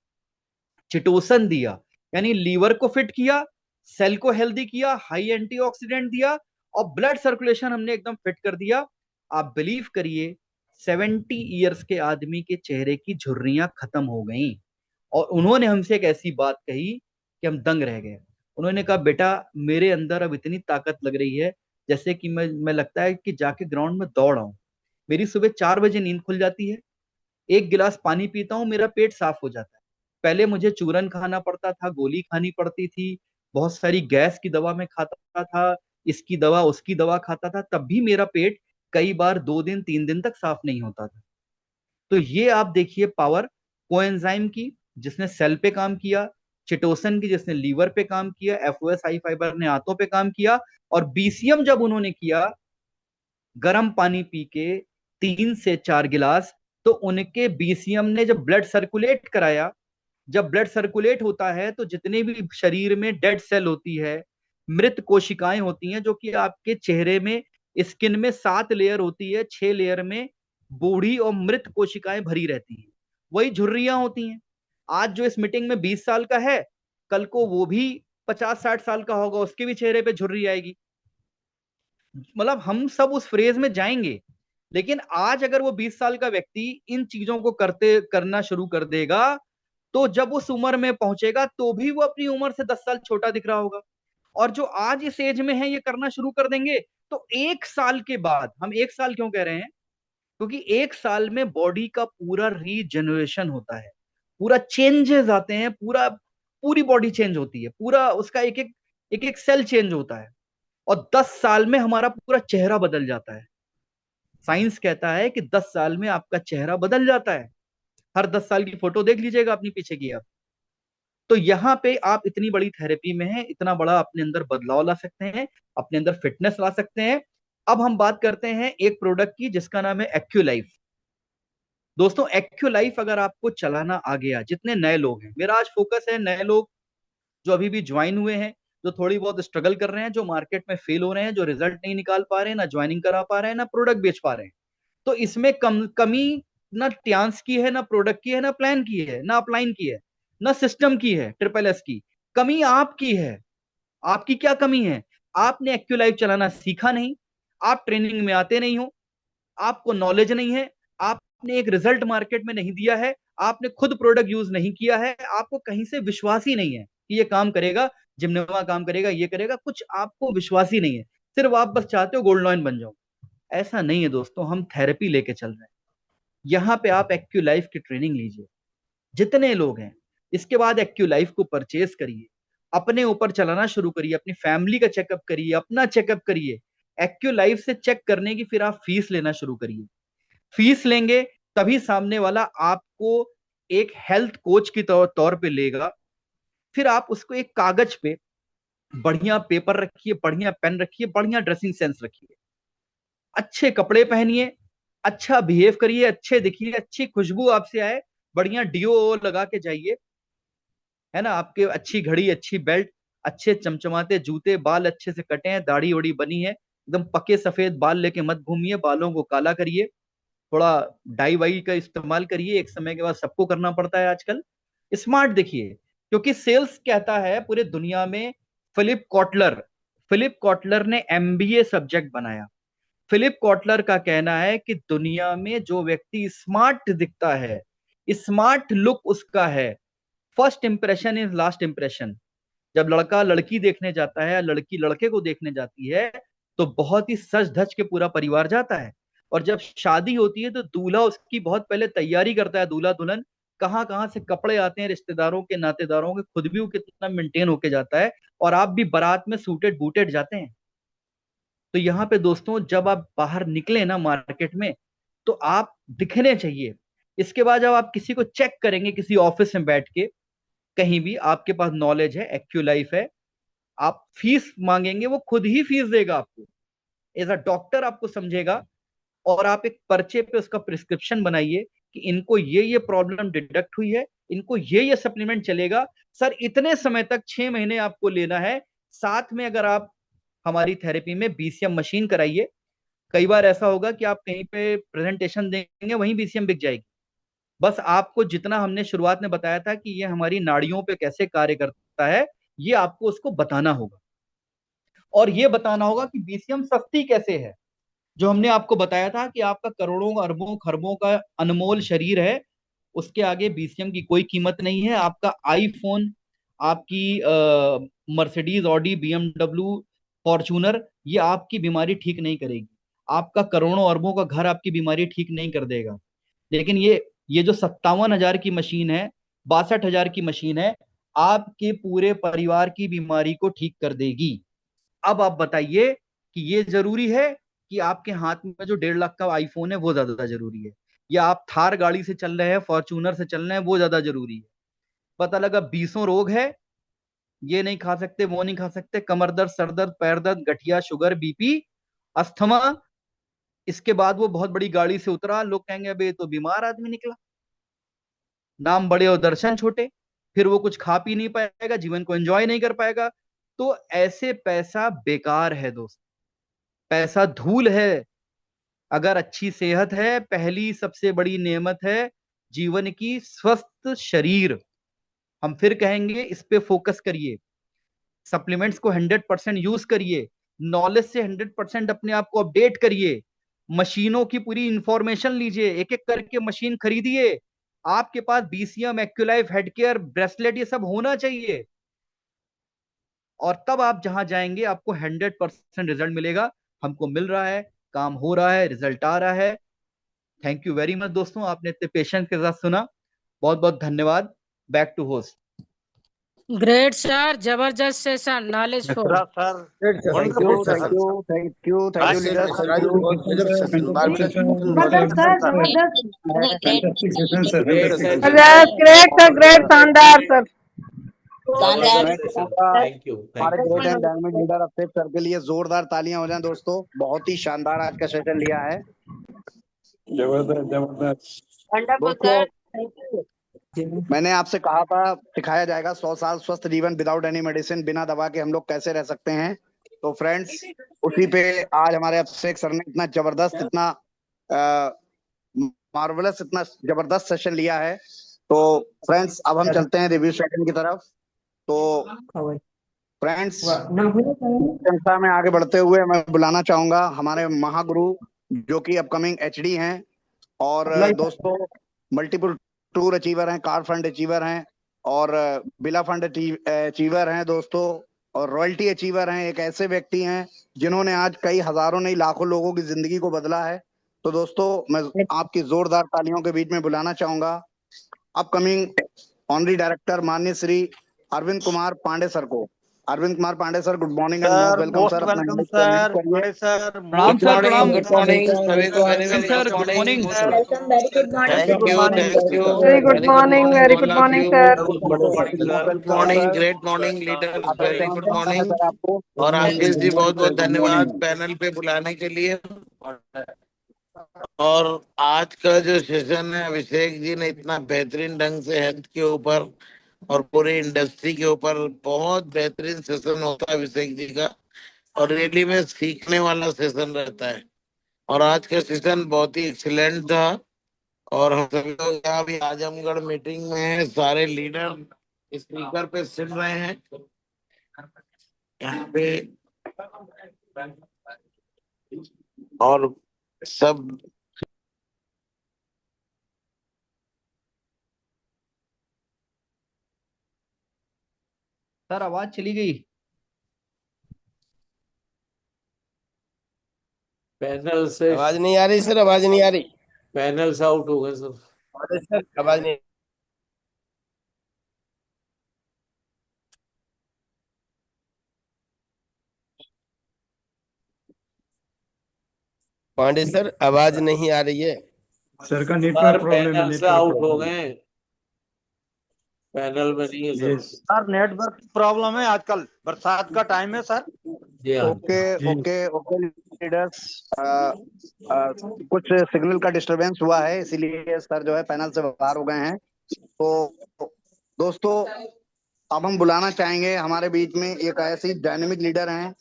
चिटोसन दिया, यानी लीवर को फिट किया, सेल को हेल्दी किया, हाई एंटीऑक्सीडेंट दिया, और ब्लड सर्कुलेशन हमने एकदम फिट कर दिया। आप बिलीव करिए, 70 ईयर्स के आदमी के चेहरे की झुर्रियां खत्म हो गई। और उन्होंने हमसे एक ऐसी बात कही कि हम दंग रह गए। उन्होंने कहा, बेटा मेरे अंदर अब इतनी ताकत लग रही है, जैसे कि मैं लगता है कि जाके ग्राउंड में दौड़ आऊं। मेरी सुबह 4 बजे नींद खुल जाती है, 1 गिलास पानी पीता हूँ, मेरा पेट साफ हो जाता है। पहले मुझे चूरन खाना पड़ता था, गोली खानी पड़ती थी, बहुत सारी गैस की दवा मैं खाता था, इसकी दवा उसकी दवा खाता था, तब भी मेरा पेट कई बार 2 दिन 3 दिन तक साफ नहीं होता था। तो ये आप देखिए पावर कोएंजाइम की जिसने सेल पे काम किया, चिटोसन की जिसने लीवर पे काम किया, एफओएस हाई फाइबर ने आंतों पे काम किया, और बीसीएम जब उन्होंने किया गर्म पानी पी के 3 से 4 गिलास, तो उनके बीसीएम ने जब ब्लड सर्कुलेट कराया, जब ब्लड सर्कुलेट होता है तो जितने भी शरीर में डेड सेल होती है, मृत कोशिकाएं होती हैं, जो कि आपके चेहरे में स्किन में 7 लेयर होती है, 6 लेयर में बूढ़ी और मृत कोशिकाएं भरी रहती हैं, वही झुर्रियां होती हैं। आज जो इस मीटिंग में 20 साल का है, कल को वो भी 50-60 साल का होगा, उसके भी चेहरे पे झुर्री आएगी। मतलब हम सब उस फ्रेज में जाएंगे, लेकिन आज अगर वो 20 साल का व्यक्ति इन चीजों को करना शुरू कर देगा, तो जब उस उम्र में पहुंचेगा तो भी वो अपनी उम्र से 10 साल छोटा दिख रहा होगा। और जो आज इस एज में है ये करना शुरू कर देंगे, तो 1 साल के बाद, हम 1 साल क्यों कह रहे हैं, क्योंकि 1 साल में बॉडी का पूरा रीजनरेशन होता है, पूरा चेंजेस आते हैं, पूरी बॉडी चेंज होती है, पूरा उसका एक एक सेल चेंज होता है। और 10 साल में हमारा पूरा चेहरा बदल जाता है। साइंस कहता है कि 10 साल में आपका चेहरा बदल जाता है। हर 10 साल की फोटो देख लीजिएगा अपनी पीछे की आप। तो यहाँ पे आप इतनी बड़ी थेरेपी में हैं, इतना बड़ा अपने अंदर बदलाव ला सकते हैं, अपने अंदर फिटनेस ला सकते हैं। अब हम बात करते हैं एक प्रोडक्ट की जिसका नाम है एक्यूलाइफ। दोस्तों एक्यूलाइफ अगर आपको चलाना आ गया, जितने नए लोग हैं, मेरा आज फोकस है नए लोग जो अभी भी ज्वाइन हुए हैं, जो थोड़ी बहुत स्ट्रगल कर रहे हैं, जो मार्केट में फेल हो रहे हैं, जो रिजल्ट नहीं निकाल पा रहे हैं, ना ज्वाइनिंग करा पा रहे हैं, ना प्रोडक्ट बेच पा रहे हैं। तो इसमें कमी ना ट्यांस की है, ना प्रोडक्ट की है, ना प्लान की है, ना अपलाइन की है, ना सिस्टम की है, ट्रिपल एस की। कमी आपकी है। आपकी क्या कमी है? आपने एक्यूलाइफ चलाना सीखा नहीं, आप ट्रेनिंग में आते नहीं हो, आपको नॉलेज नहीं है, आपने एक रिजल्ट मार्केट में नहीं दिया है, आपने खुद प्रोडक्ट यूज नहीं किया है, आपको कहीं से विश्वास ही नहीं है कि ये काम करेगा, जिम्नोवा काम करेगा, ये करेगा, कुछ आपको विश्वास ही नहीं है। सिर्फ आप बस चाहते हो गोल्ड लॉइन बन जाओ। ऐसा नहीं है दोस्तों, हम थेरेपी लेके चल रहे हैं। यहाँ पे आप एक्यूलाइफ की ट्रेनिंग लीजिए, जितने लोग हैं। इसके बाद एक्यूलाइफ को परचेज करिए, अपने ऊपर चलाना शुरू करिए, अपनी फैमिली का चेकअप करिए, अपना चेकअप करिए। एक्यूलाइफ से चेक करने की फिर आप फीस लेना शुरू करिए। फीस लेंगे तभी सामने वाला आपको एक हेल्थ कोच की तौर पे लेगा। फिर आप उसको एक कागज पे बढ़िया पेपर रखिए, बढ़िया पेन रखिए, बढ़िया ड्रेसिंग सेंस रखिए, अच्छे कपड़े पहनिए, अच्छा बिहेव करिए, अच्छे दिखिए, अच्छी खुशबू आपसे आए, बढ़िया डीओ लगा के जाइए, है ना, आपके अच्छी घड़ी, अच्छी बेल्ट, अच्छे चमचमाते जूते, बाल अच्छे से कटे हैं, दाढ़ी वड़ी बनी है, एकदम पके सफेद बाल लेके मत घूमिए, बालों को काला करिए, थोड़ा डाई वाई का इस्तेमाल करिए, एक समय के बाद सबको करना पड़ता है आजकल। स्मार्ट दिखिए, क्योंकि सेल्स कहता है पूरे दुनिया में, फिलिप कॉटलर फिलिप कॉटलर ने एमबीए सब्जेक्ट बनाया। फिलिप कॉटलर का कहना है कि दुनिया में जो व्यक्ति स्मार्ट दिखता है, स्मार्ट लुक उसका है, first impression is last impression. जब लड़का लड़की देखने जाता है या लड़की लड़के को देखने जाती है, तो बहुत ही सज धज के पूरा परिवार जाता है, और जब शादी होती है तो दूल्हा उसकी बहुत पहले तैयारी करता है, दूल्हा दुल्हन कहाँ कहाँ से कपड़े आते हैं, रिश्तेदारों के नातेदारों के, खुद भी वो कितना मेंटेन होके जाता है, और आप भी बारात में सूटेड बूटेड जाते हैं। तो यहाँ पे दोस्तों जब आप बाहर निकले ना मार्केट में, तो आप दिखने चाहिए। इसके बाद जब आप किसी को चेक करेंगे, किसी ऑफिस में बैठ के, कहीं भी आपके पास नॉलेज है, एक्यूलाइफ है, आप फीस मांगेंगे, वो खुद ही फीस देगा आपको, एज अ डॉक्टर आपको समझेगा। और आप एक पर्चे पे उसका प्रिस्क्रिप्शन बनाइए कि इनको ये प्रॉब्लम डिटेक्ट हुई है, इनको ये सप्लीमेंट चलेगा सर, इतने समय तक 6 महीने आपको लेना है। साथ में अगर आप हमारी थेरेपी में बीसीएम मशीन कराइए, कई बार ऐसा होगा कि आप कहीं पे प्रेजेंटेशन देंगे, वहीं बीसीएम बिक जाएगी। बस आपको जितना हमने शुरुआत में बताया था कि ये हमारी नाड़ियों पे कैसे कार्य करता है, ये आपको उसको बताना होगा, और ये बताना होगा कि बीसीएम सस्ती कैसे है। जो हमने आपको बताया था कि आपका करोड़ों अरबों खरबों का अनमोल शरीर है, उसके आगे बीसीएम की कोई कीमत नहीं है। आपका आईफोन, आपकी मर्सिडीज, ऑडी, बीएमडब्ल्यू, फॉर्चूनर, ये आपकी बीमारी ठीक नहीं करेगी। आपका करोड़ों अरबों का घर आपकी बीमारी ठीक नहीं कर देगा। लेकिन ये जो 57,000 की मशीन है, 62,000 की मशीन है, आपके पूरे परिवार की बीमारी को ठीक कर देगी। अब आप बताइए कि ये जरूरी है कि आपके हाथ में जो 1.5 लाख का आईफोन है वो ज्यादा जरूरी है, या आप थार गाड़ी से चल रहे हैं, फॉर्च्यूनर से चल रहे हैं, वो ज्यादा जरूरी है। पता लगा 20 रोग है, ये नहीं खा सकते, वो नहीं खा सकते, कमर दर्द, सर दर्द, पैर दर्द, गठिया, शुगर, बीपी, अस्थमा। इसके बाद वो बहुत बड़ी गाड़ी से उतरा, लोग कहेंगे अबे ये तो बीमार आदमी निकला। नाम बड़े और दर्शन छोटे। फिर वो कुछ खा पी नहीं पाएगा, जीवन को एंजॉय नहीं कर पाएगा। तो ऐसे पैसा बेकार है दोस्त, पैसा धूल है। अगर अच्छी सेहत है, पहली सबसे बड़ी नेमत है जीवन की स्वस्थ शरीर। हम फिर कहेंगे इस पे फोकस करिए, सप्लीमेंट्स को 100% यूज करिए, नॉलेज से 100% अपने आप को अपडेट करिए, मशीनों की पूरी इंफॉर्मेशन लीजिए, एक एक करके मशीन खरीदिए। आपके पास बीसीएम, एक्यूलाइफ, हेड केयर, ब्रेसलेट, ये सब होना चाहिए। और तब आप जहां जाएंगे आपको 100% रिजल्ट मिलेगा। हमको मिल रहा है, काम हो रहा है, रिजल्ट आ रहा है। थैंक यू वेरी मच दोस्तों, आपने इतने पेशेंस के साथ सुना। बहुत बहुत धन्यवाद। Back to host. Great sir, जबरदस्त session, knowledgeful. Mishra sir, Great, sir. Thank wonderful you, thank session you, sir. thank you, thank you, leaders. Thank Raju, you. गजब सेशन, मार्वेलस सेशन, जबरदस्त सर, जबरदस्त। Fantastic session sir, great fantastic session session. Sir. Great sir, great, शानदार sir. जबरदस्त मैं session, चाहूंगा thank you हमारे great and dynamic leader Abhishek sir के लिए जोरदार तालियां हो जाएं दोस्तों। बहुत ही शानदार आज का सेशन लिया है जबरदस्त जबरदस्त। वंडरफुल दोस्तों। सर। मैंने आपसे कहा था सिखाया जाएगा 100 साल स्वस्थ जीवन विदाउट एनी मेडिसिन, बिना दवा के हम लोग कैसे रह सकते हैं। तो फ्रेंड्स, उसी पे आज हमारे अभिषेक सर ने इतना जबरदस्त, इतना मार्वलस, इतना जबरदस्त सेशन लिया है। तो फ्रेंड्स, अब हम चलते हैं रिव्यू सेशन की तरफ। तो फ्रेंड्स, संस्था में आगे बढ़ते हुए मैं बुलाना चाहूंगा हमारे महागुरु, जो कि अपकमिंग एचडी हैं और दोस्तों मल्टीपल टूर अचीवर हैं, कार फंड अचीवर हैं और बिला फंड अचीवर हैं दोस्तों, और रॉयल्टी अचीवर हैं। एक ऐसे व्यक्ति हैं जिन्होंने आज कई हजारों नहीं लाखों लोगों की जिंदगी को बदला है। तो दोस्तों, मैं आपकी जोरदार तालियों के बीच में बुलाना चाहूंगा अपकमिंग ऑनरी डायरेक्टर माननीय श्री अरविंद कुमार पांडे सर को। Arvind Kumar Pandey sir, good morning and most welcome sir. अपना वेलकम नाम को सर, अनम्यूट पांडे सर। प्रणाम सर, प्रणाम। गुड मॉर्निंग सभी को, very very sir, good good morning. Morning. Welcome, very good morning. Thank you, thank you, very good morning, very good all of morning you. Sir. Good morning, great morning leader, very good morning. Sir आपको और अंकित जी बहुत बहुत good धन्यवाद morning. Panel पे बुलाने के लिए। और आज का जो सेशन है, अभिषेक जी ने इतना बेहतरीन ढंग से हेल्थ के ऊपर और पूरी इंडस्ट्री के ऊपर बहुत बेहतरीन सेशन होता है अभिषेक जी का, और रियली में सीखने वाला सेशन रहता है। और आज का सेशन बहुत ही एक्सीलेंट था। और हम सभी लोग यहाँ भी आजमगढ़ मीटिंग में हैं, सारे लीडर स्पीकर पे सुन रहे हैं यहाँ पे, और सब सर आवाज चली गई। पैनल से, आवाज नहीं आ रही सर, आवाज नहीं आ रही। पैनल से आउट हो गए सर। अरे सर आवाज नहीं। पांडे सर आवाज नहीं आ रही है। सर का सर नेटवर्क प्रॉब्लम है, पैनल से नेटवर्क आउट हो प्रॉब्लम। गए, पैनल में नहीं है sir. Yes sir network problem है, आजकल बरसात का टाइम है सर। जी हाँ। ओके जी। ओके ओके लीडर्स, कुछ सिग्नल का डिस्टरबेंस हुआ है, इसीलिए सर जो है पैनल से बाहर हो गए हैं। तो दोस्तों, अब हम बुलाना चाहेंगे हमारे बीच में एक ऐसी डायनेमिक लीडर हैं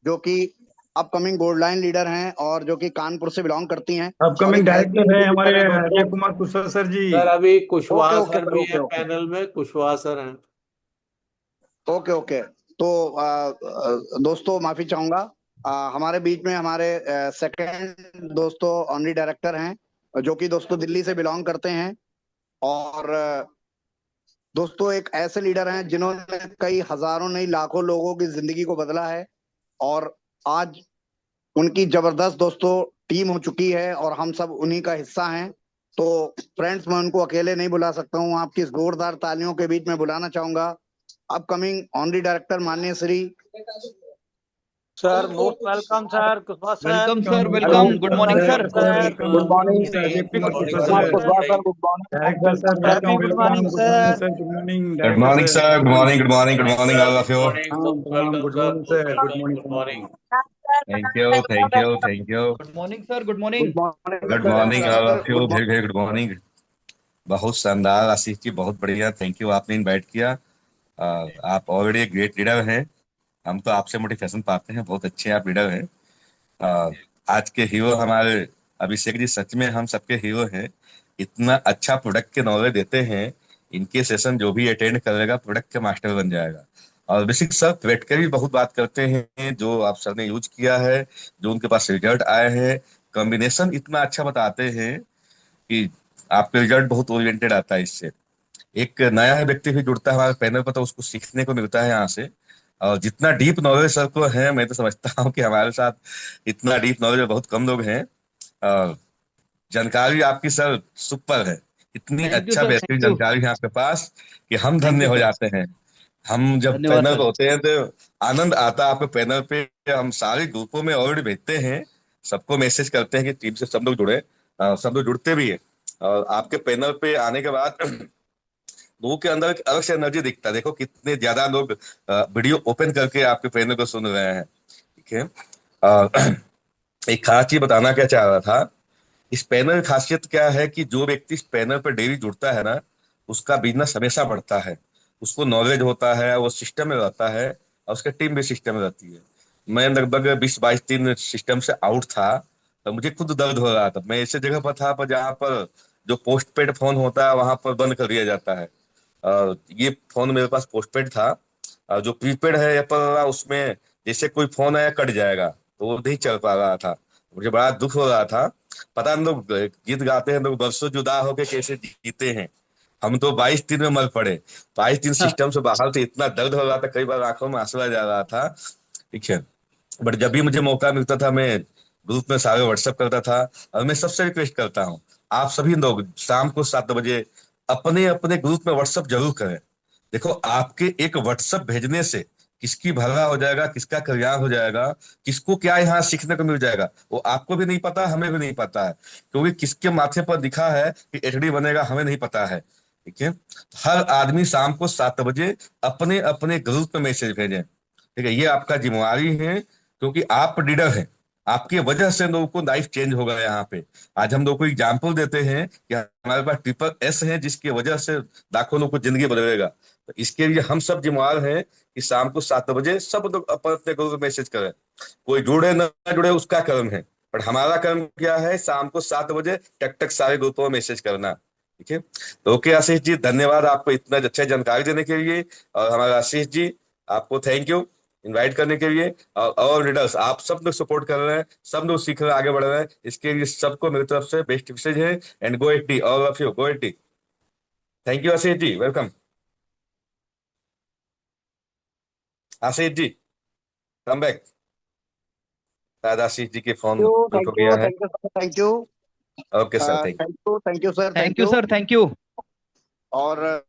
जो कि अपकमिंग गोल्ड लाइन लीडर हैं और जो कि कानपुर से बिलोंग करती हैं। अपकमिंग डायरेक्टर है हमारे अजय कुमार कुशवाहा सर जी। सर अभी Kushwaha okay, okay sir sir, भी ओके, है ओके। पैनल में, कुशवाहा सर हैं। Okay okay. तो दोस्तों माफी चाहूंगा, हमारे बीच में हमारे सेकंड दोस्तों ऑनरी डायरेक्टर हैं जो कि दोस्तों दिल्ली से बिलोंग करते हैं। और दोस्तों एक ऐसे लीडर हैं जिन्होंने कई हजारों नहीं लाखों लोगों की जिंदगी को बदला है। और आज उनकी जबरदस्त दोस्तों टीम हो चुकी है और हम सब उन्हीं का हिस्सा हैं। तो फ्रेंड्स, मैं उनको अकेले नहीं बुला सकता हूँ, आपकी जोरदार तालियों के बीच में बुलाना चाहूंगा अपकमिंग ऑनरी डायरेक्टर माननीय Shri sir most welcome sir Kushwaha sir welcome sir, welcome. Good morning sir. Good morning Ajay Kumar Kushwaha Kumar sir, Kushwaha sir, good morning. Director sir, Happy welcome good welcome. morning, good sir. Morning sir, good morning. Good morning, sir. Good morning. Good morning. Good morning, all of you. हाँ, good morning sir, good morning. Thank you. Thank you. Thank you. Good morning sir, good good morning. Morning Good morning, all of you. Good very very good morning. बहुत शानदार आशीष जी, बहुत बढ़िया। Thank you, आपने invite किया। आप already एक great leader हैं। हम तो आपसे मोटिवेशन पाते हैं, बहुत अच्छे आप लीडर हैं। आज के हीरो हमारे अभिषेक जी सच में हम सबके हीरो हैं। इतना अच्छा प्रोडक्ट के नॉलेज देते हैं, इनके सेशन जो भी अटेंड करेगा प्रोडक्ट के मास्टर बन जाएगा। और बेसिक सर थ्रेड के भी बहुत बात करते हैं, जो आप सर ने यूज किया है, जो उनके पास रिजल्ट आए हैं, कॉम्बिनेशन इतना अच्छा बताते हैं कि आपके रिजल्ट बहुत ओरिएंटेड आता है इससे। एक नया व्यक्ति भी जुड़ता है हमारे पैनल पर तो उसको सीखने को मिलता है यहाँ से। और जितना डीप नॉलेज सर को है, मैं तो समझता हूँ कि हमारे साथ इतना डीप नॉलेज बहुत कम लोग हैं। जानकारी आपकी सर सुपर है, इतनी थैंक यू अच्छा सर, बेहतरीन थैंक यू। जानकारी है आपके पास कि हम थैंक धन्य यू हो सर, जाते हैं। हम जब धन्यवाद पैनल सर। पे होते हैं तो आनंद आता है आपके पैनल पे। हम सारे ग्रुपों में ऑलरेडी भेजते हैं, सबको मैसेज करते हैं कि टीम से सब लोग जुड़े। सब लोग जुड़ते भी है। और आपके पैनल पे आने के बाद लोगों के अंदर एक अलग से एनर्जी दिखता है। देखो कितने ज्यादा लोग वीडियो ओपन करके आपके पैनल को सुन रहे हैं। ठीक है। अ, एक खास चीज बताना क्या चाह रहा था। इस पैनल की खासियत क्या है कि जो व्यक्ति इस पैनल पर डेली जुड़ता है ना, उसका बिजनेस हमेशा बढ़ता है। उसको नॉलेज होता है, वो सिस्टम में रहता है, और उसकी टीम भी सिस्टम में रहती है। मैं लगभग 20-22 दिन सिस्टम से आउट था, तो मुझे खुद दर्द हो रहा था। मैं ऐसे जगह पर था पर जहाँ पर जो पोस्ट पेड फोन होता है वहां पर बंद कर दिया जाता है। ये फोन मेरे पास पोस्टपेड था। जो प्रीपेड है एप्पल वाला, उसमें जैसे कोई फोन आया कट जाएगा, तो वो नहीं चल पा रहा था। मुझे बड़ा दुख हो रहा था। पता नहीं लोग गीत गाते हैं, लोग बरसों जुदा होके कैसे जीते हैं। हम तो 22 दिन में मर पड़े। 22 दिन सिस्टम से बाहर थे, इतना दर्द हो रहा था, कई बार आंखों में आंसू आ जा रहा था। ठीक है। बट जब भी मुझे मौका मिलता था, मैं ग्रुप में सारे व्हाट्सएप करता था। और मैं सबसे रिक्वेस्ट करता हूँ, आप सभी लोग शाम को 7 बजे अपने अपने ग्रुप में व्हाट्सएप जरूर करें। देखो आपके एक व्हाट्सएप भेजने से किसकी भला हो जाएगा, किसका कल्याण हो जाएगा, किसको क्या यहाँ सीखने को मिल जाएगा, वो आपको भी नहीं पता, हमें भी नहीं पता है। क्योंकि किसके माथे पर लिखा है कि एचडी बनेगा, हमें नहीं पता है। ठीक है। हर आदमी शाम को 7 बजे अपने अपने ग्रुप में मैसेज भेजें। ठीक है, ये आपका जिम्मेवारी है, क्योंकि आप लीडर हैं। आपकी वजह से लोगों को लाइफ चेंज होगा यहाँ पे। आज हम लोग को एग्जाम्पल देते हैं कि हमारे पास ट्रिपल S है, जिसकी वजह से लाखों लोग को जिंदगी बदलेगा। तो इसके लिए हम सब जिम्मेवार हैं कि शाम को 7 बजे सब लोग अपने अपने ग्रुप में मैसेज करें। कोई जुड़े ना जुड़े उसका कर्म है, पर हमारा कर्म क्या है, शाम को 7 बजे टक टक सारे ग्रुपों में मैसेज करना। ठीक है। तो ओके आशीष जी, धन्यवाद आपको इतना अच्छा जानकारी देने के लिए। और हमारे आशीष जी, आपको थैंक यू इनवाइट करने के लिए। और लीडर्स आप सब लोग सपोर्ट कर रहे हैं, सब लोग सीख रहे हैं, आगे बढ़ रहे हैं, इसके लिए सबको मेरी तरफ से बेस्ट विशेज है। एंड गो एटी, ऑल ऑफ यू गो एटी। Thank you Ashish ji, welcome. Ashish ji come back. शायद आशीष जी के फोन रुक थैंक गया यू है। Thank you thank you okay sir, thank you. Thank you sir, thank you sir, thank you. और